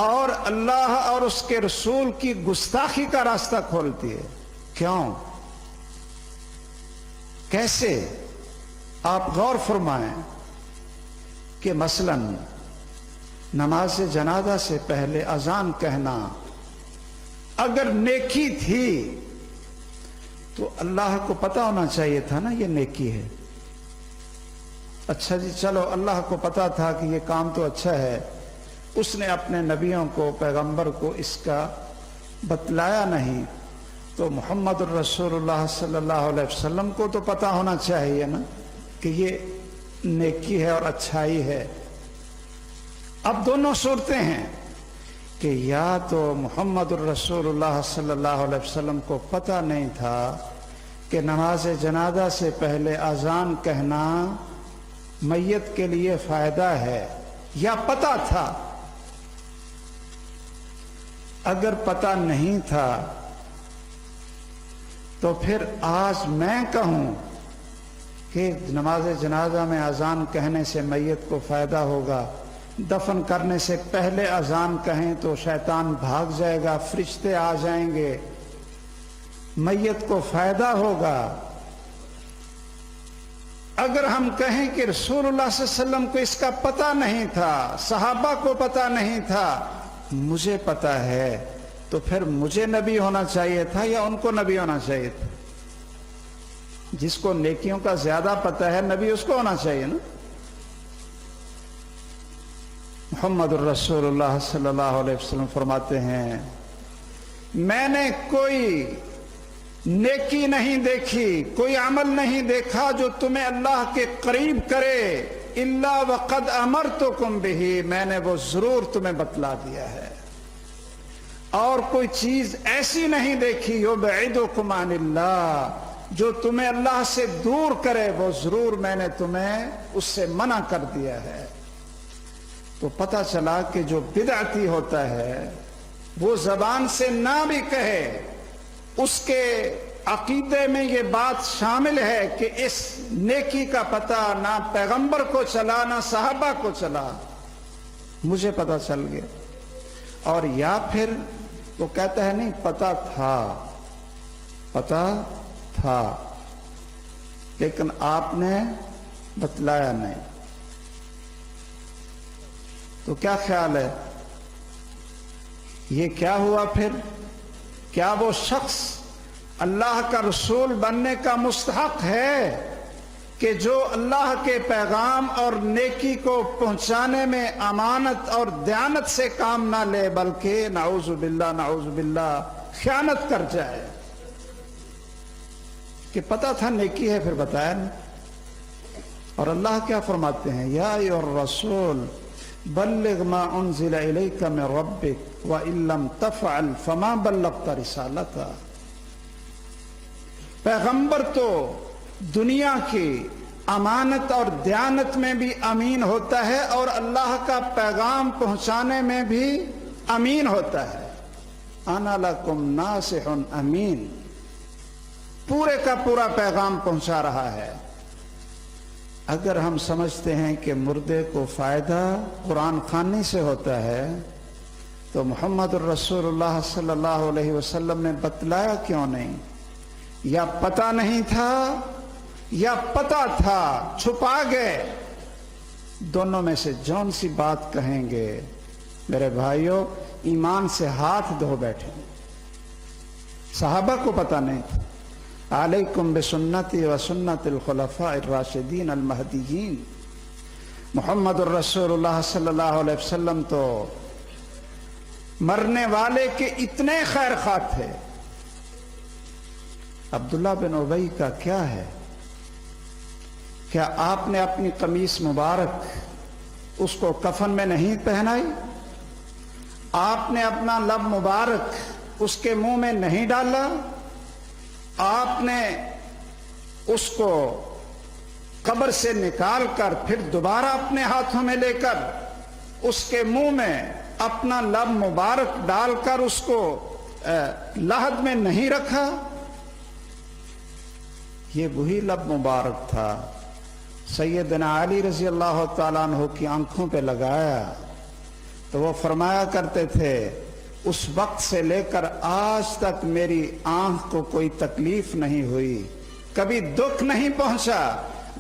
اور اللہ اور اس کے رسول کی گستاخی کا راستہ کھولتی ہے۔ کیوں؟ کیسے؟ آپ غور فرمائیں کہ مثلا نماز جنازہ سے پہلے اذان کہنا اگر نیکی تھی تو اللہ کو پتہ ہونا چاہیے تھا نا یہ نیکی ہے، اچھا جی چلو، اللہ کو پتا تھا کہ یہ کام تو اچھا ہے، اس نے اپنے نبیوں کو، پیغمبر کو اس کا بتلایا نہیں، تو محمد الرسول اللہ صلی اللہ علیہ وسلم کو تو پتا ہونا چاہیے نا کہ یہ نیکی ہے اور اچھائی ہے۔ اب دونوں صورتیں ہیں کہ یا تو محمد الرسول اللہ صلی اللہ علیہ وسلم کو پتہ نہیں تھا کہ نماز جنازہ سے پہلے اذان کہنا میت کے لیے فائدہ ہے، یا پتہ تھا۔ اگر پتہ نہیں تھا تو پھر آج میں کہوں کہ نماز جنازہ میں اذان کہنے سے میت کو فائدہ ہوگا، دفن کرنے سے پہلے اذان کہیں تو شیطان بھاگ جائے گا، فرشتے آ جائیں گے، میت کو فائدہ ہوگا۔ اگر ہم کہیں کہ رسول اللہ صلی اللہ علیہ وسلم کو اس کا پتہ نہیں تھا، صحابہ کو پتہ نہیں تھا، مجھے پتہ ہے، تو پھر مجھے نبی ہونا چاہیے تھا یا ان کو نبی ہونا چاہیے تھا؟ جس کو نیکیوں کا زیادہ پتہ ہے نبی اس کو ہونا چاہیے نا۔ محمد الرسول اللہ صلی اللہ علیہ وسلم فرماتے ہیں، میں نے کوئی نیکی نہیں دیکھی، کوئی عمل نہیں دیکھا جو تمہیں اللہ کے قریب کرے الا وقد امرتکم بہ، میں نے وہ ضرور تمہیں بتلا دیا ہے۔ اور کوئی چیز ایسی نہیں دیکھی یبعدکم عن اللہ، جو تمہیں اللہ سے دور کرے، وہ ضرور میں نے تمہیں اس سے منع کر دیا ہے۔ تو پتہ چلا کہ جو بدعتی ہوتا ہے وہ زبان سے نہ بھی کہے، اس کے عقیدے میں یہ بات شامل ہے کہ اس نیکی کا پتہ نہ پیغمبر کو چلا نہ صحابہ کو چلا، مجھے پتہ چل گیا۔ اور یا پھر وہ کہتا ہے نہیں پتہ تھا، پتہ تھا لیکن آپ نے بتلایا نہیں۔ تو کیا خیال ہے یہ کیا ہوا پھر؟ کیا وہ شخص اللہ کا رسول بننے کا مستحق ہے کہ جو اللہ کے پیغام اور نیکی کو پہنچانے میں امانت اور دیانت سے کام نہ لے بلکہ نعوذ باللہ خیانت کر جائے؟ کہ پتہ تھا نیکی ہے پھر بتایا نہیں۔ اور اللہ کیا فرماتے ہیں، یا ایھا الرسول بلغ ما انزل الیک من ربک وان لم تفعل فما بلغت رسالتہ۔ پیغمبر تو دنیا کی امانت اور دیانت میں بھی امین ہوتا ہے اور اللہ کا پیغام پہنچانے میں بھی امین ہوتا ہے۔ انا لکم ناصح امین، پورے کا پورا پیغام پہنچا رہا ہے۔ اگر ہم سمجھتے ہیں کہ مردے کو فائدہ قرآن خوانی سے ہوتا ہے تو محمد الرسول اللہ صلی اللہ علیہ وسلم نے بتلایا کیوں نہیں؟ یا پتہ نہیں تھا یا پتہ تھا، چھپا گئے، دونوں میں سے جون سی بات کہیں گے؟ میرے بھائیوں، ایمان سے ہاتھ دھو بیٹھے۔ صحابہ کو پتہ نہیں تھا، علیکم بسنتی و سنت الخلفاء الراشدین المہدیین۔ محمد الرسول اللہ صلی اللہ علیہ وسلم تو مرنے والے کے اتنے خیر خواہ تھے۔ عبداللہ بن ابی کا کیا ہے؟ کیا آپ نے اپنی قمیص مبارک اس کو کفن میں نہیں پہنائی؟ آپ نے اپنا لب مبارک اس کے منہ میں نہیں ڈالا؟ آپ نے اس کو قبر سے نکال کر پھر دوبارہ اپنے ہاتھوں میں لے کر اس کے منہ میں اپنا لب مبارک ڈال کر اس کو لحد میں نہیں رکھا؟ یہ وہی لب مبارک تھا سیدنا علی رضی اللہ تعالیٰ عنہ کی آنکھوں پہ لگایا تو وہ فرمایا کرتے تھے، اس وقت سے لے کر آج تک میری آنکھ کو کوئی تکلیف نہیں ہوئی، کبھی دکھ نہیں پہنچا،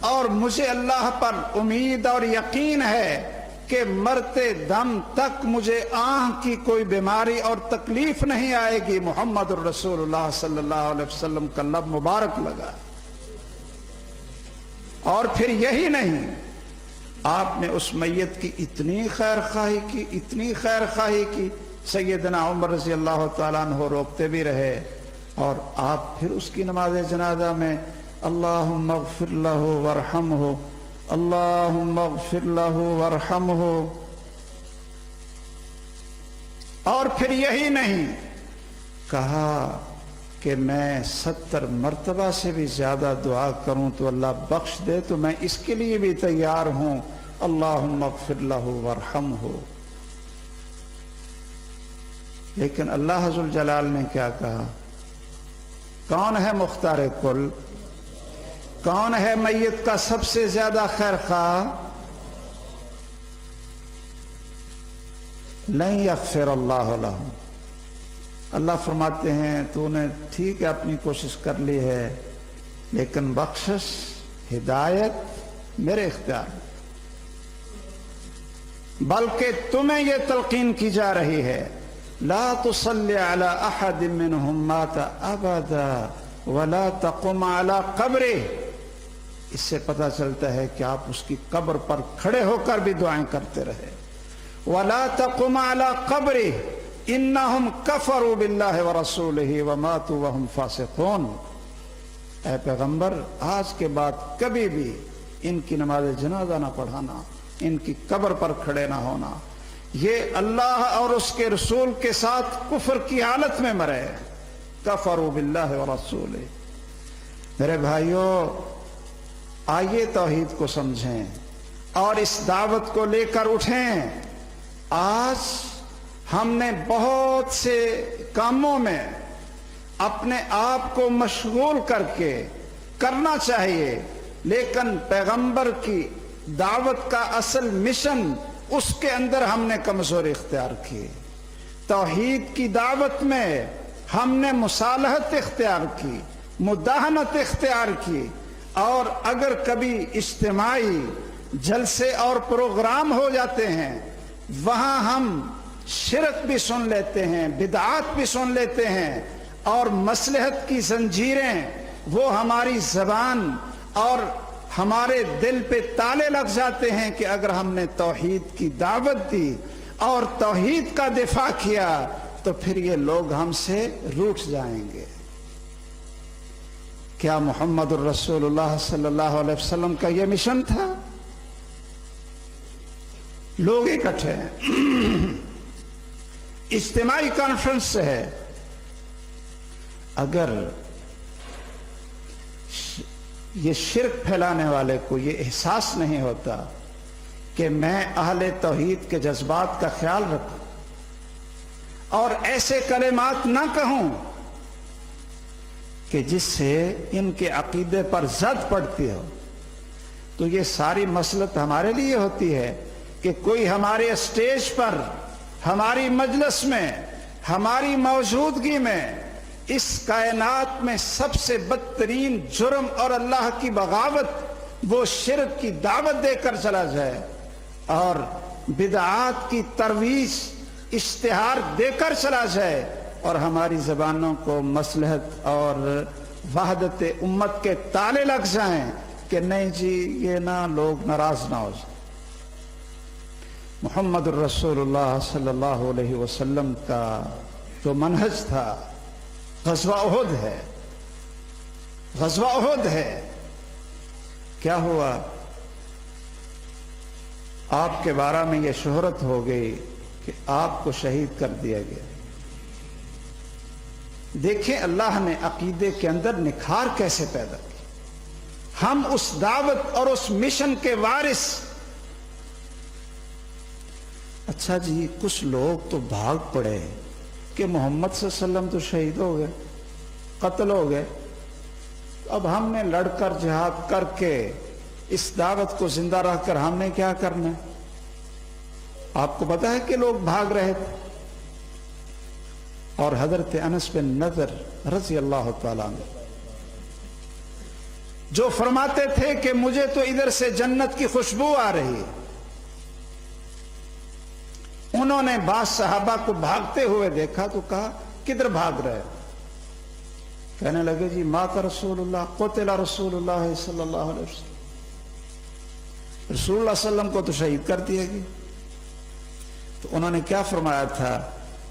اور مجھے اللہ پر امید اور یقین ہے کہ مرتے دم تک مجھے آنکھ کی کوئی بیماری اور تکلیف نہیں آئے گی۔ محمد الرسول اللہ صلی اللہ علیہ وسلم کا لب مبارک لگا۔ اور پھر یہی نہیں، آپ نے اس میت کی اتنی خیر خواہی کی، اتنی خیر خواہی کی، سیدنا عمر رضی اللہ تعالیٰ عنہ روکتے بھی رہے، اور آپ پھر اس کی نماز جنازہ میں اللہم اغفر لہ وارحمہ، اللہم اغفر لہ وارحمہ، اور پھر یہی نہیں کہا کہ میں 70 مرتبہ سے بھی زیادہ دعا کروں تو اللہ بخش دے تو میں اس کے لیے بھی تیار ہوں، اللہم اغفر لہ وارحمہ۔ لیکن اللہ ذوالجلال نے کیا کہا؟ کون ہے مختار کل؟ کون ہے میت کا سب سے زیادہ خیر خواہ؟ لن یغفر اللہ لہم۔ اللہ فرماتے ہیں تو نے ٹھیک ہے اپنی کوشش کر لی ہے، لیکن بخشش، ہدایت میرے اختیار میں، بلکہ تمہیں یہ تلقین کی جا رہی ہے لا تصلی علی احد منہم مات ابدا ولا تقم علی قبرہ۔ اس سے پتہ چلتا ہے کہ آپ اس کی قبر پر کھڑے ہو کر بھی دعائیں کرتے رہے۔ ولا تقم علی قبرہ انہم کفروا باللہ ورسولہ وماتوا وہم فاسقون۔ اے پیغمبر، آج کے بعد کبھی بھی ان کی نماز جنازہ نہ پڑھانا، ان کی قبر پر کھڑے نہ ہونا، یہ اللہ اور اس کے رسول کے ساتھ کفر کی حالت میں مرے۔ کفروا باللہ ورسولہ۔ میرے بھائیوں، آئیے توحید کو سمجھیں اور اس دعوت کو لے کر اٹھیں۔ آج ہم نے بہت سے کاموں میں اپنے آپ کو مشغول کر کے کرنا چاہیے، لیکن پیغمبر کی دعوت کا اصل مشن، اس کے اندر ہم نے کمزوری اختیار کی۔ توحید کی دعوت میں ہم نے مصالحت اختیار کی، مداہنت اختیار کی، اور اگر کبھی اجتماعی جلسے اور پروگرام ہو جاتے ہیں، وہاں ہم شرک بھی سن لیتے ہیں، بدعات بھی سن لیتے ہیں، اور مصلحت کی زنجیریں وہ ہماری زبان اور ہمارے دل پہ تالے لگ جاتے ہیں کہ اگر ہم نے توحید کی دعوت دی اور توحید کا دفاع کیا تو پھر یہ لوگ ہم سے روٹھ جائیں گے۔ کیا محمد الرسول اللہ صلی اللہ علیہ وسلم کا یہ مشن تھا؟ لوگ اکٹھے ہیں، اجتماعی کانفرنس سے ہے، اگر یہ شرک پھیلانے والے کو یہ احساس نہیں ہوتا کہ میں اہل توحید کے جذبات کا خیال رکھوں اور ایسے کلمات نہ کہوں کہ جس سے ان کے عقیدے پر زد پڑتی ہو، تو یہ ساری مصلحت ہمارے لیے ہوتی ہے کہ کوئی ہمارے اسٹیج پر، ہماری مجلس میں، ہماری موجودگی میں اس کائنات میں سب سے بدترین جرم اور اللہ کی بغاوت، وہ شرک کی دعوت دے کر چلا جائے اور بدعات کی ترویج، اشتہار دے کر چلا جائے، اور ہماری زبانوں کو مصلحت اور وحدت امت کے تالے لگ جائیں کہ نہیں جی یہ نہ لوگ ناراض نہ ہو جائیں۔ محمد الرسول اللہ صلی اللہ علیہ وسلم کا جو منہج تھا، غزوہ احد ہے، غزوہ احد ہے۔ کیا ہوا؟ آپ کے بارے میں یہ شہرت ہو گئی کہ آپ کو شہید کر دیا گیا۔ دیکھیں اللہ نے عقیدے کے اندر نکھار کیسے پیدا کی۔ ہم اس دعوت اور اس مشن کے وارث۔ اچھا جی، کچھ لوگ تو بھاگ پڑے کہ محمد صلی اللہ علیہ وسلم تو شہید ہو گئے، قتل ہو گئے، اب ہم نے لڑ کر جہاد کر کے اس دعوت کو زندہ رکھ کر ہم نے کیا کرنا ہے؟ آپ کو پتا ہے کہ لوگ بھاگ رہے تھے، اور حضرت انس بن نضر رضی اللہ تعالیٰ عنہ جو فرماتے تھے کہ مجھے تو ادھر سے جنت کی خوشبو آ رہی ہے، انہوں نے بعض صحابہ کو بھاگتے ہوئے دیکھا تو کہا کدھر بھاگ رہے؟ کہنے لگے جی مات رسول اللہ، قتل رسول اللہ صلی اللہ علیہ وسلم، رسول اللہ صلی اللہ علیہ وسلم کو تو شہید کر دیا گیا. تو انہوں نے کیا فرمایا تھا؟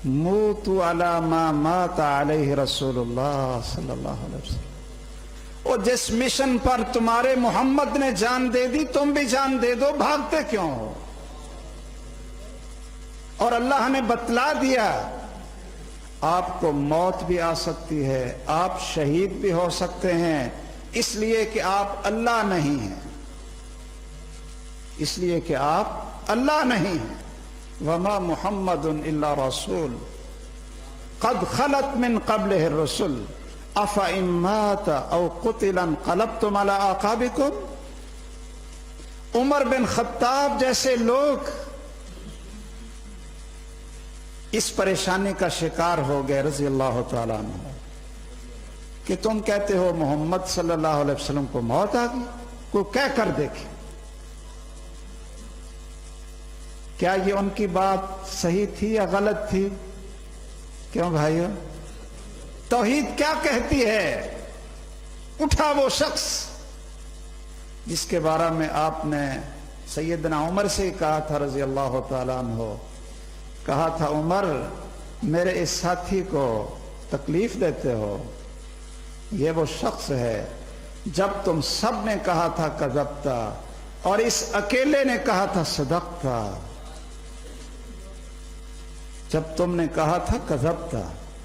موتوا علی ما مات علیہ رسول اللہ صلی اللہ علیہ وسلم. اور جس مشن پر تمہارے محمد نے جان دے دی تم بھی جان دے دو، بھاگتے کیوں ہو؟ اور اللہ نے بتلا دیا آپ کو موت بھی آ سکتی ہے، آپ شہید بھی ہو سکتے ہیں، اس لیے کہ آپ اللہ نہیں ہیں، اس لیے کہ آپ اللہ نہیں ہیں. وما محمد الا رسول قد خلت من قبلہ الرسل افإن مات او قتل انقلبتم علی اعقابکم. عمر بن خطاب جیسے لوگ اس پریشانی کا شکار ہو گئے رضی اللہ تعالیٰ عنہ کہ تم کہتے ہو محمد صلی اللہ علیہ وسلم کو موت آ گئی، کوئی کہہ کر دیکھے. کیا یہ ان کی بات صحیح تھی یا غلط تھی؟ کیوں بھائیو؟ توحید کیا کہتی ہے؟ اٹھا وہ شخص جس کے بارے میں آپ نے سیدنا عمر سے کہا تھا رضی اللہ تعالیٰ عنہ، کہا تھا عمر میرے اس ساتھی کو تکلیف دیتے ہو، یہ وہ شخص ہے جب تم سب نے کہا تھا کذبتا اور اس اکیلے نے کہا تھا صدقتا. جب تم نے کہا تھا کذبتا،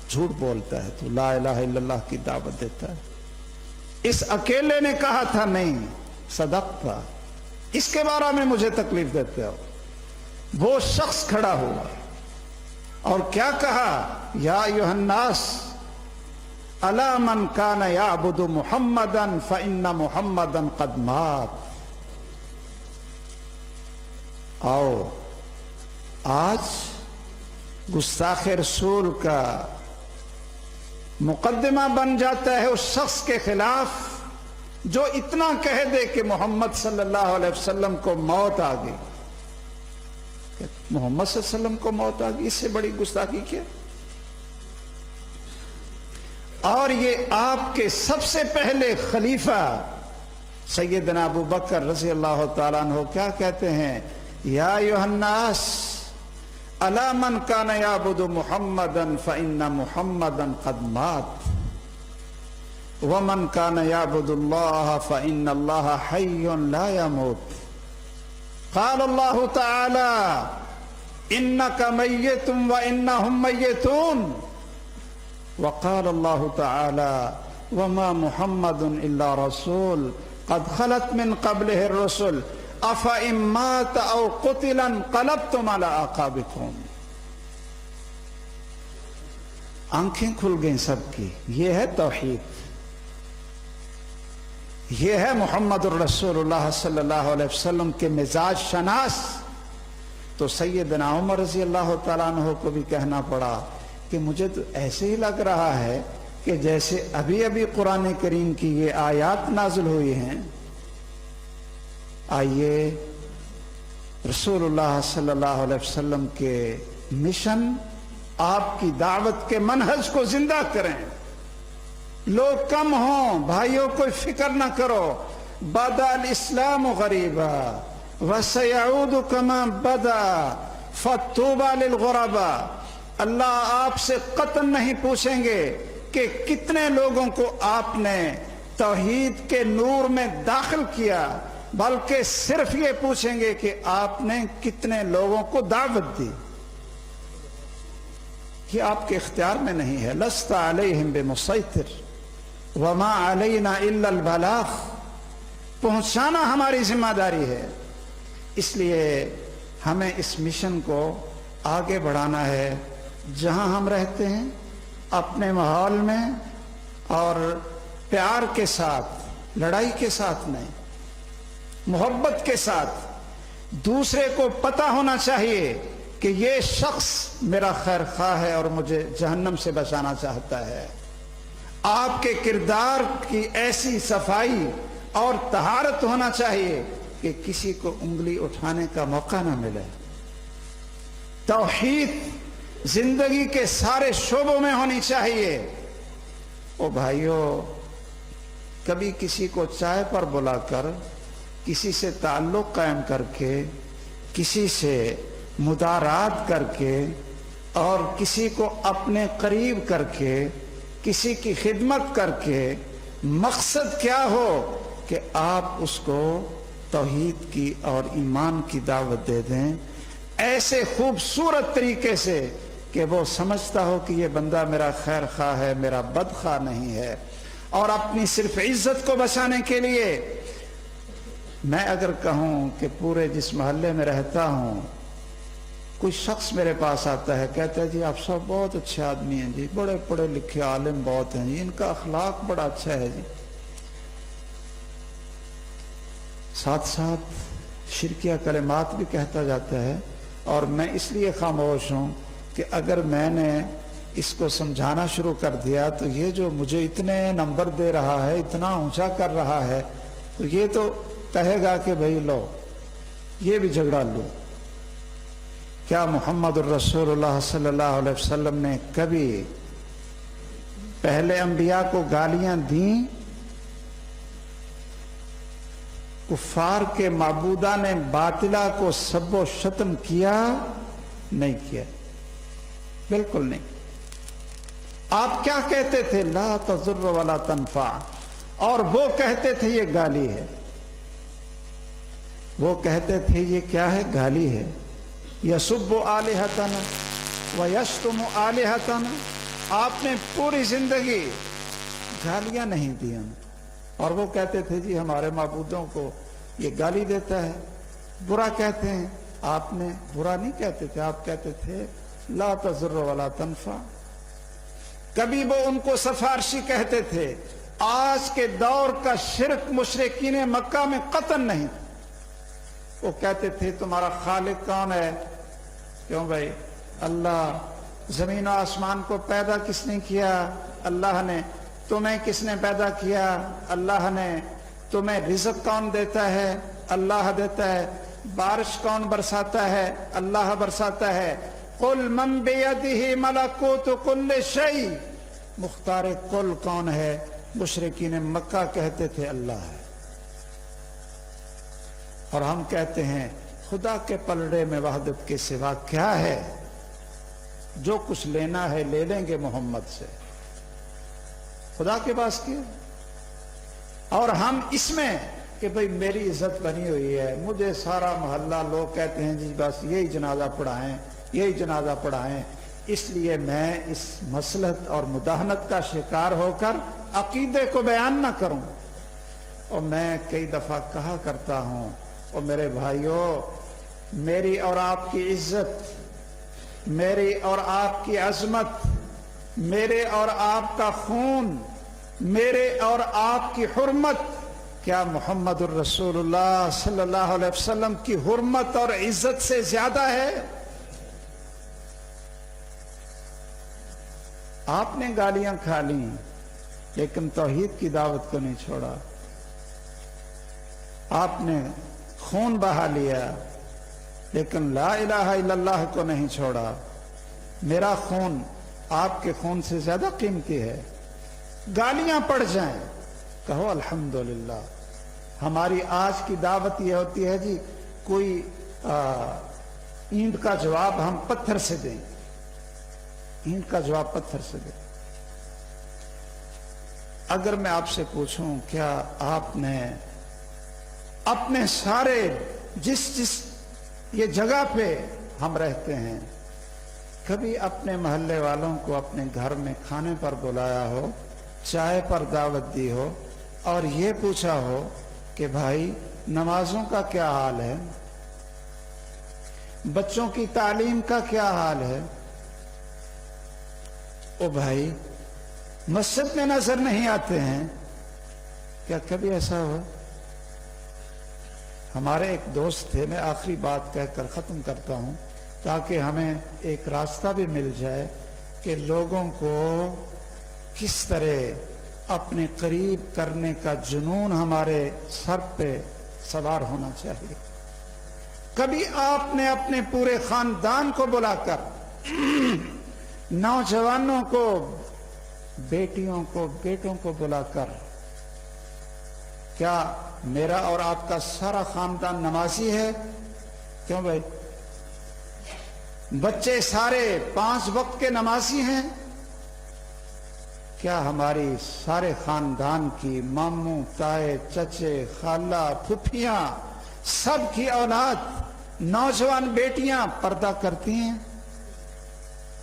جھوٹ بولتا ہے تو لا الہ الا اللہ کی دعوت دیتا ہے، اس اکیلے نے کہا تھا نہیں صدقتا، اس کے بارے میں مجھے تکلیف دیتے ہو. وہ شخص کھڑا ہوا اور کیا کہا؟ یا ایھا الناس الا من کان یعبد محمدا فان محمدا قد مات. آؤ آج گستاخ رسول کا مقدمہ بن جاتا ہے اس شخص کے خلاف جو اتنا کہہ دے کہ محمد صلی اللہ علیہ وسلم کو موت آ گئی. محمد صلی اللہ علیہ وسلم کو موت آ گئی، اس سے بڑی گستاخی کیا؟ اور یہ آپ کے سب سے پہلے خلیفہ سیدنا ابو بکر رضی اللہ تعالیٰ عنہ کیا کہتے ہیں؟ یا ایھا الناس الا من کان یعبد محمدا فان محمدا قد مات ومن کان یعبد اللہ فان اللہ حی لا يموت. قال اللہ تعالی انک میت وانہم میتون وقال اللہ تعالی وما محمد الا رسول قد خلت من قبلہ الرسل افإن مات او قتل انقلبتم علی اعقابکم. آنکھیں کھل گئیں سب کی. یہ ہے توحید، یہ ہے محمد الرسول اللہ صلی اللہ علیہ وسلم کے مزاج شناس. تو سیدنا عمر رضی اللہ تعالیٰ عنہ کو بھی کہنا پڑا کہ مجھے تو ایسے ہی لگ رہا ہے کہ جیسے ابھی ابھی قرآن کریم کی یہ آیات نازل ہوئی ہیں. آئیے رسول اللہ صلی اللہ علیہ وسلم کے مشن، آپ کی دعوت کے منہج کو زندہ کریں. لوگ کم ہوں بھائیوں، کوئی فکر نہ کرو. بدا الاسلام غریبا وسیعود کما بدا فطوبى للغرباء. اللہ آپ سے قطعاً نہیں پوچھیں گے کہ کتنے لوگوں کو آپ نے توحید کے نور میں داخل کیا، بلکہ صرف یہ پوچھیں گے کہ آپ نے کتنے لوگوں کو دعوت دی. یہ آپ کے اختیار میں نہیں ہے. لست علیہم بمسیطر وما علینا الا البلاغ. پہنچانا ہماری ذمہ داری ہے. اس لیے ہمیں اس مشن کو آگے بڑھانا ہے. جہاں ہم رہتے ہیں اپنے ماحول میں، اور پیار کے ساتھ، لڑائی کے ساتھ نہیں، محبت کے ساتھ. دوسرے کو پتہ ہونا چاہیے کہ یہ شخص میرا خیر خواہ ہے اور مجھے جہنم سے بچانا چاہتا ہے. آپ کے کردار کی ایسی صفائی اور طہارت ہونا چاہیے کہ کسی کو انگلی اٹھانے کا موقع نہ ملے. توحید زندگی کے سارے شعبوں میں ہونی چاہیے. او بھائیو، کبھی کسی کو چائے پر بلا کر کسی سے تعلق قائم کر کے، کسی سے مدارات کر کے اور کسی کو اپنے قریب کر کے، کسی کی خدمت کر کے، مقصد کیا ہو کہ آپ اس کو توحید کی اور ایمان کی دعوت دے دیں ایسے خوبصورت طریقے سے کہ وہ سمجھتا ہو کہ یہ بندہ میرا خیر خواہ ہے، میرا بدخواہ نہیں ہے. اور اپنی صرف عزت کو بچانے کے لیے میں اگر کہوں کہ پورے جس محلے میں رہتا ہوں کوئی شخص میرے پاس آتا ہے، کہتا ہے جی آپ سب بہت اچھے آدمی ہیں جی، بڑے پڑھے لکھے عالم بہت ہیں جی، ان کا اخلاق بڑا اچھا ہے جی، ساتھ ساتھ شرکیہ کلمات بھی کہتا جاتا ہے. اور میں اس لیے خاموش ہوں کہ اگر میں نے اس کو سمجھانا شروع کر دیا تو یہ جو مجھے اتنے نمبر دے رہا ہے، اتنا اونچا کر رہا ہے، تو یہ تو کہے گا کہ بھئی لو یہ بھی جھگڑا لو. کیا محمد الرسول اللہ صلی اللہ علیہ وسلم نے کبھی پہلے انبیاء کو گالیاں دیں؟ کفار کے معبودان باطلہ کو سب و شتم کیا؟ نہیں کیا، بالکل نہیں. آپ کیا کہتے تھے؟ لا تضر ولا تنفع. اور وہ کہتے تھے یہ گالی ہے، وہ کہتے تھے یہ کیا ہے؟ گالی ہے. یسب آلہتنا ویشتم آلہتنا. آپ نے پوری زندگی گالیاں نہیں دی ہم. اور وہ کہتے تھے جی ہمارے معبودوں کو یہ گالی دیتا ہے، برا کہتے ہیں. آپ نے برا نہیں کہتے تھے، آپ کہتے تھے لا تضر ولا تنفع. کبھی وہ ان کو سفارشی کہتے تھے. آج کے دور کا شرک مشرکین مکہ میں قطعاً نہیں. وہ کہتے تھے تمہارا خالق کون ہے؟ کیوں بھائی؟ اللہ. زمین و آسمان کو پیدا کس نے کیا؟ اللہ نے. تمہیں کس نے پیدا کیا؟ اللہ نے. تمہیں رزق کون دیتا ہے؟ اللہ دیتا ہے. بارش کون برساتا ہے؟ اللہ برساتا ہے. قل من بیدہ ملکوت کل شیء. مختار کل کون ہے؟ مشرکین مکہ کہتے تھے اللہ ہے. اور ہم کہتے ہیں خدا کے پلڑے میں وحدت کے سوا کیا ہے؟ جو کچھ لینا ہے لے لیں گے محمد سے، خدا کے پاس کیا؟ اور ہم اس میں کہ بھئی میری عزت بنی ہوئی ہے، مجھے سارا محلہ لوگ کہتے ہیں جی بس یہی جنازہ پڑھائیں، یہی جنازہ پڑھائیں، اس لیے میں اس مصلحت اور مداہنت کا شکار ہو کر عقیدے کو بیان نہ کروں. اور میں کئی دفعہ کہا کرتا ہوں، اور میرے بھائیوں، میری اور آپ کی عزت، میری اور آپ کی عظمت، میرے اور آپ کا خون، میرے اور آپ کی حرمت کیا محمد الرسول اللہ صلی اللہ علیہ وسلم کی حرمت اور عزت سے زیادہ ہے؟ آپ نے گالیاں کھا لیں لیکن توحید کی دعوت کو نہیں چھوڑا. آپ نے خون بہا لیا لیکن لا الہ الا اللہ کو نہیں چھوڑا. میرا خون آپ کے خون سے زیادہ قیمتی ہے. گالیاں پڑ جائیں کہو الحمدللہ. ہماری آج کی دعوت یہ ہوتی ہے جی کوئی اینٹ کا جواب ہم پتھر سے دیں، اینٹ کا جواب پتھر سے دیں. اگر میں آپ سے پوچھوں کیا آپ نے اپنے سارے جس یہ جگہ پہ ہم رہتے ہیں کبھی اپنے محلے والوں کو اپنے گھر میں کھانے پر بلایا ہو، چائے پر دعوت دی ہو اور یہ پوچھا ہو کہ بھائی نمازوں کا کیا حال ہے، بچوں کی تعلیم کا کیا حال ہے؟ او بھائی مسجد میں نظر نہیں آتے ہیں، کیا کبھی ایسا ہو؟ ہمارے ایک دوست تھے، میں آخری بات کہہ کر ختم کرتا ہوں تاکہ ہمیں ایک راستہ بھی مل جائے کہ لوگوں کو کس طرح اپنے قریب کرنے کا جنون ہمارے سر پہ سوار ہونا چاہیے. کبھی آپ نے اپنے پورے خاندان کو بلا کر، نوجوانوں کو، بیٹیوں کو، بیٹوں کو بلا کر کیا میرا اور آپ کا سارا خاندان نمازی ہے؟ کیوں بھائی؟ بچے سارے 5 وقت کے نمازی ہیں؟ کیا ہماری سارے خاندان کی ماموں، تائے، چچے، خالہ، پھپھیاں، سب کی اولاد نوجوان بیٹیاں پردہ کرتی ہیں؟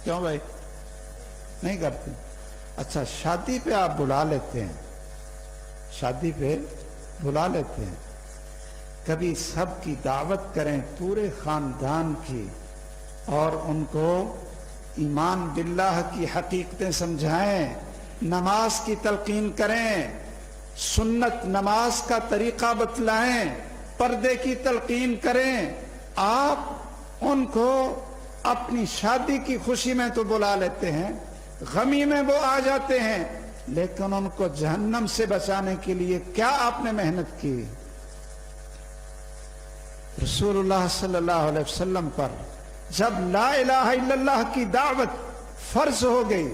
کیوں بھائی نہیں کرتی؟ اچھا شادی پہ آپ بلا لیتے ہیں، شادی پہ بلا لیتے ہیں، کبھی سب کی دعوت کریں پورے خاندان کی اور ان کو ایمان باللہ کی حقیقتیں سمجھائیں، نماز کی تلقین کریں، سنت نماز کا طریقہ بتلائیں، پردے کی تلقین کریں، آپ ان کو اپنی شادی کی خوشی میں تو بلا لیتے ہیں، غمی میں وہ آ جاتے ہیں، لیکن ان کو جہنم سے بچانے کے لیے کیا آپ نے محنت کی؟ رسول اللہ صلی اللہ علیہ وسلم پر جب لا الہ الا اللہ کی دعوت فرض ہو گئی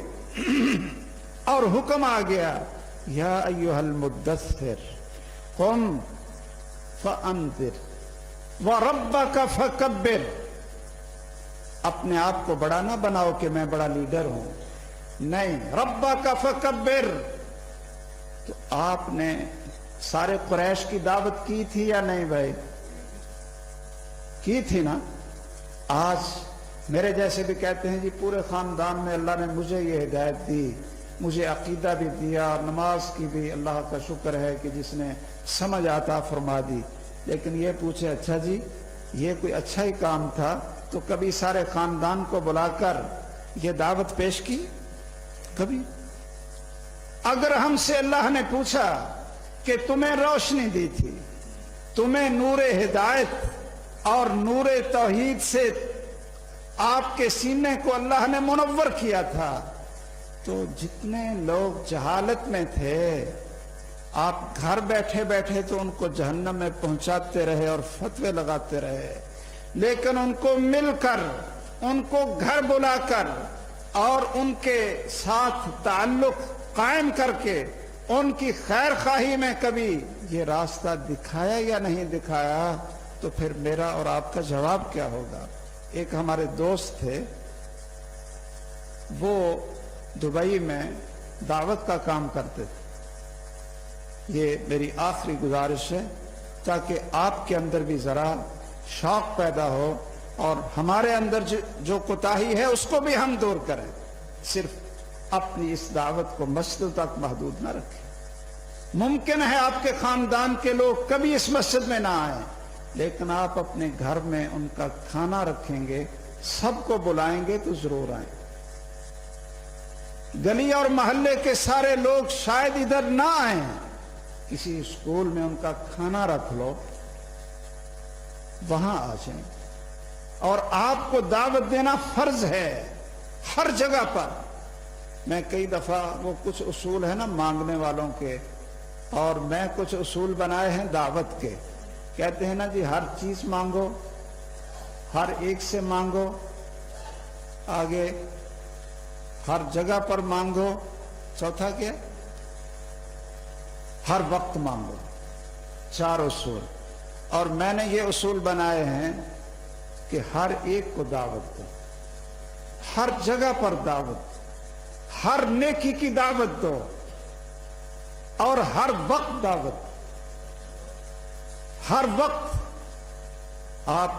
اور حکم آ گیا یا ایھا المدثر قم فانذر وربک فکبر، اپنے آپ کو بڑا نہ بناؤ کہ میں بڑا لیڈر ہوں، نہیں، ربک فکبر۔ تو آپ نے سارے قریش کی دعوت کی تھی یا نہیں بھائی؟ کی تھی نا؟ آج میرے جیسے بھی کہتے ہیں جی پورے خاندان میں اللہ نے مجھے یہ ہدایت دی، مجھے عقیدہ بھی دیا، نماز کی بھی اللہ کا شکر ہے کہ جس نے سمجھ عطا فرما دی، لیکن یہ پوچھے اچھا جی یہ کوئی اچھا ہی کام تھا تو کبھی سارے خاندان کو بلا کر یہ دعوت پیش کی؟ کبھی؟ اگر ہم سے اللہ نے پوچھا کہ تمہیں روشنی دی تھی، تمہیں نور ہدایت اور نور توحید سے آپ کے سینے کو اللہ نے منور کیا تھا، تو جتنے لوگ جہالت میں تھے آپ گھر بیٹھے بیٹھے تو ان کو جہنم میں پہنچاتے رہے اور فتوے لگاتے رہے، لیکن ان کو مل کر، ان کو گھر بلا کر اور ان کے ساتھ تعلق قائم کر کے ان کی خیر خواہی میں کبھی یہ راستہ دکھایا یا نہیں دکھایا، تو پھر میرا اور آپ کا جواب کیا ہوگا؟ ایک ہمارے دوست تھے، وہ دبئی میں دعوت کا کام کرتے تھے۔ یہ میری آخری گزارش ہے تاکہ آپ کے اندر بھی ذرا شوق پیدا ہو اور ہمارے اندر جو کوتاہی ہے اس کو بھی ہم دور کریں، صرف اپنی اس دعوت کو مسجد تک محدود نہ رکھیں۔ ممکن ہے آپ کے خاندان کے لوگ کبھی اس مسجد میں نہ آئیں، لیکن آپ اپنے گھر میں ان کا کھانا رکھیں گے، سب کو بلائیں گے تو ضرور آئیں۔ گلی اور محلے کے سارے لوگ شاید ادھر نہ آئیں، کسی اسکول میں ان کا کھانا رکھ لو، وہاں آ جائیں، اور آپ کو دعوت دینا فرض ہے ہر جگہ پر۔ میں کئی دفعہ وہ کچھ اصول ہیں نا مانگنے والوں کے، اور میں کچھ اصول بنائے ہیں دعوت کے، کہتے ہیں نا جی ہر چیز مانگو، ہر ایک سے مانگو، آگے ہر جگہ پر مانگو، چوتھا کیا؟ ہر وقت مانگو۔ 4 اصول، اور میں نے یہ اصول بنائے ہیں کہ ہر ایک کو دعوت دو، ہر جگہ پر دعوت دو، ہر نیکی کی دعوت دو، اور ہر وقت دعوت دو۔ ہر وقت آپ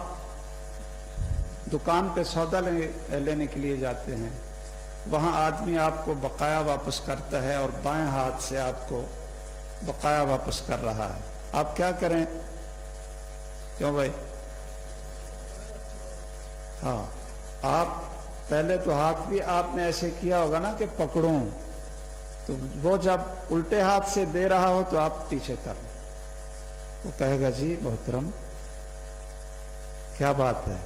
دکان پہ سودا لینے کے لیے جاتے ہیں، وہاں آدمی آپ کو بقایا واپس کرتا ہے اور بائیں ہاتھ سے آپ کو بقایا واپس کر رہا ہے، آپ کیا کریں؟ کیوں بھائی؟ ہاں، آپ پہلے تو ہاتھ بھی آپ نے ایسے کیا ہوگا نا کہ پکڑوں، تو وہ جب الٹے ہاتھ سے دے رہا ہو تو آپ پیچھے کر لیں، وہ کہے گا جی محترم کیا بات ہے؟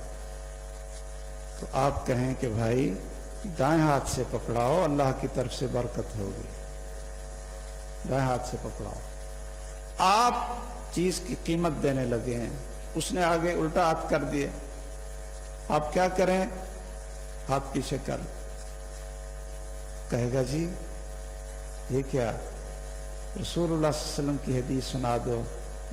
تو آپ کہیں کہ بھائی دائیں ہاتھ سے پکڑاؤ، اللہ کی طرف سے برکت ہوگی، دائیں ہاتھ سے پکڑاؤ۔ آپ چیز کی قیمت دینے لگے ہیں، اس نے آگے الٹا ہاتھ کر دیے، آپ کیا کریں؟ ہاتھ پیچھے کر، کہے گا جی یہ کیا؟ رسول اللہ صلی اللہ علیہ وسلم کی حدیث سنا دو،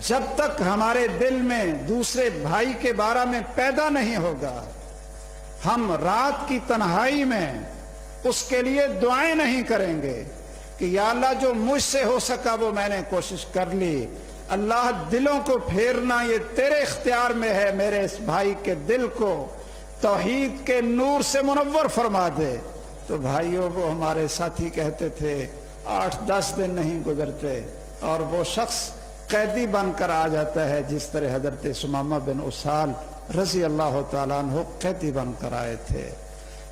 جب تک ہمارے دل میں دوسرے بھائی کے بارے میں پیدا نہیں ہوگا، ہم رات کی تنہائی میں اس کے لیے دعائیں نہیں کریں گے کہ یا اللہ جو مجھ سے ہو سکا وہ میں نے کوشش کر لی، اللہ دلوں کو پھیرنا یہ تیرے اختیار میں ہے، میرے اس بھائی کے دل کو توحید کے نور سے منور فرما دے۔ تو بھائیوں، وہ ہمارے ساتھی کہتے تھے 8-10 دن نہیں گزرتے اور وہ شخص قیدی بن کر آ جاتا ہے، جس طرح حضرت ثمامہ بن اسال رضی اللہ تعالیٰ عنہ قیدی بن کر آئے تھے۔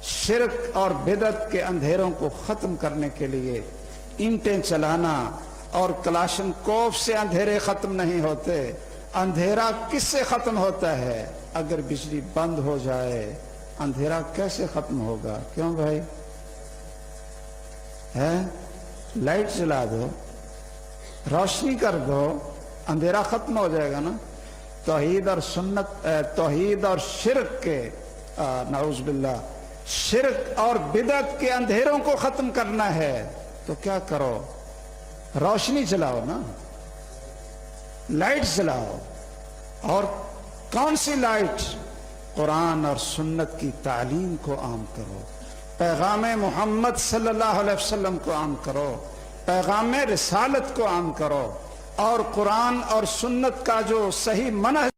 شرک اور بدعت کے اندھیروں کو ختم کرنے کے لیے اینٹیں چلانا اور کلاشن کوف سے اندھیرے ختم نہیں ہوتے۔ اندھیرا کس سے ختم ہوتا ہے؟ اگر بجلی بند ہو جائے اندھیرا کیسے ختم ہوگا؟ کیوں بھائی؟ ہے لائٹ جلا دو، روشنی کر دو، اندھیرا ختم ہو جائے گا نا۔ توحید اور سنت، توحید اور شرک کے نعوذ باللہ، شرک اور بدعت کے اندھیروں کو ختم کرنا ہے تو کیا کرو؟ روشنی جلاؤ نا، لائٹ جلاؤ۔ اور کون سی لائٹ؟ قرآن اور سنت کی تعلیم کو عام کرو، پیغام محمد صلی اللہ علیہ وسلم کو عام کرو، پیغام رسالت کو عام کرو، اور قرآن اور سنت کا جو صحیح منہج